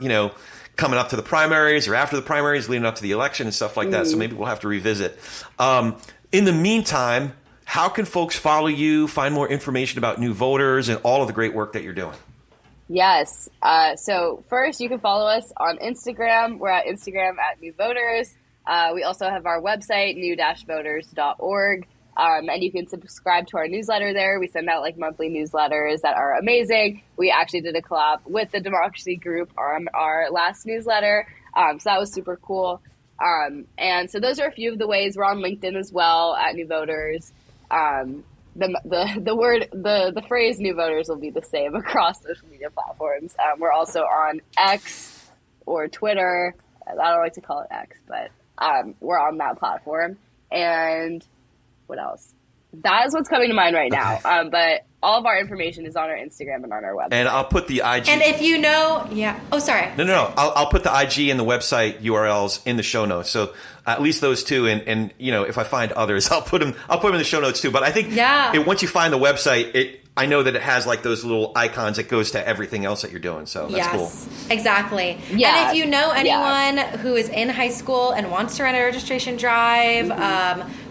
B: coming up to the primaries or after the primaries, leading up to the election and stuff like that. So maybe we'll have to revisit. In the meantime, how can folks follow you, find more information about new voters and all of the great work that you're doing?
C: Yes. So first, you can follow us on Instagram. We're at Instagram at New Voters. We also have our website, new-voters.org. And you can subscribe to our newsletter there. We send out like monthly newsletters that are amazing. We actually did a collab with the Democracy Group on our last newsletter. So that was super cool. And so those are a few of the ways. We're on LinkedIn as well at New Voters. The phrase New Voters will be the same across social media platforms. We're also on X or Twitter. I don't like to call it X, but we're on that platform. And what else? That is what's coming to mind right now. But all of our information is on our Instagram and on our website.
B: And I'll put the IG.
D: And if you know, yeah. Oh, sorry.
B: No. I'll put the IG and the website URLs in the show notes. So at least those two. And you know, if I find others, I'll put them in the show notes too. But I think once you find the website, I know that it has like those little icons that goes to everything else that you're doing. So that's cool.
D: Exactly.
C: Yeah.
D: And if you know anyone who is in high school and wants to run a registration drive,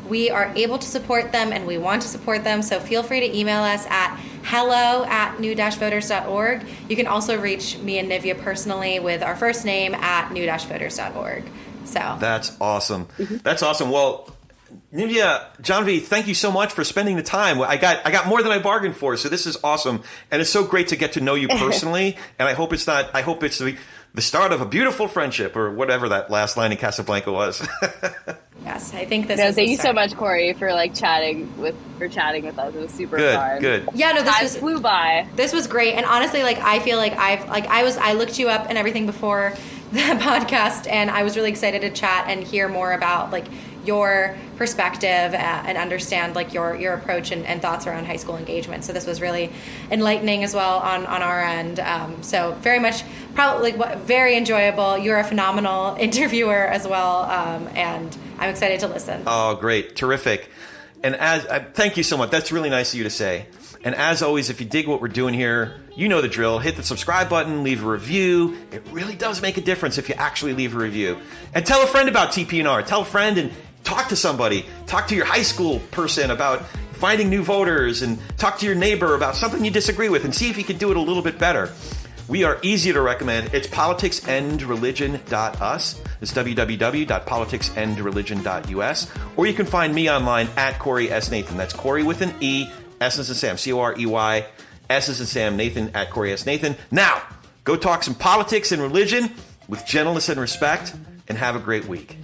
D: we are able to support them and we want to support them. So feel free to email us at hello@new-voters.org. You can also reach me and Nivea personally with our first name at new-voters.org. So
B: that's awesome. That's awesome. Well, Nivea, Jahnavi, thank you so much for spending the time. I got more than I bargained for, so this is awesome, and it's so great to get to know you personally. And I hope it's the start of a beautiful friendship, or whatever that last line in Casablanca was.
D: Yes, I think this.
C: Thank you so much, Corey, for chatting with us. It was super fun.
B: Good.
D: Yeah, no,
C: this flew by.
D: This was great, and honestly, I feel like I looked you up and everything before the podcast, and I was really excited to chat and hear more about your perspective and understand your approach and thoughts around high school engagement. So this was really enlightening as well on our end. So very much, probably very enjoyable. You're a phenomenal interviewer as well, and I'm excited to listen.
B: Oh, great. Terrific. And thank you so much. That's really nice of you to say. And as always, if you dig what we're doing here, you know the drill. Hit the subscribe button, leave a review. It really does make a difference if you actually leave a review. And tell a friend about TP&R. Tell a friend and talk to somebody. Talk to your high school person about finding new voters, and talk to your neighbor about something you disagree with, and see if you can do it a little bit better. We are easy to recommend. It's politicsendreligion.us. It's www.politicsendreligion.us. Or you can find me online at Corey S. Nathan. That's Corey with an E, S as in Sam, Corey, S as in Sam, Nathan at Corey S. Nathan. Now, go talk some politics and religion with gentleness and respect, and have a great week.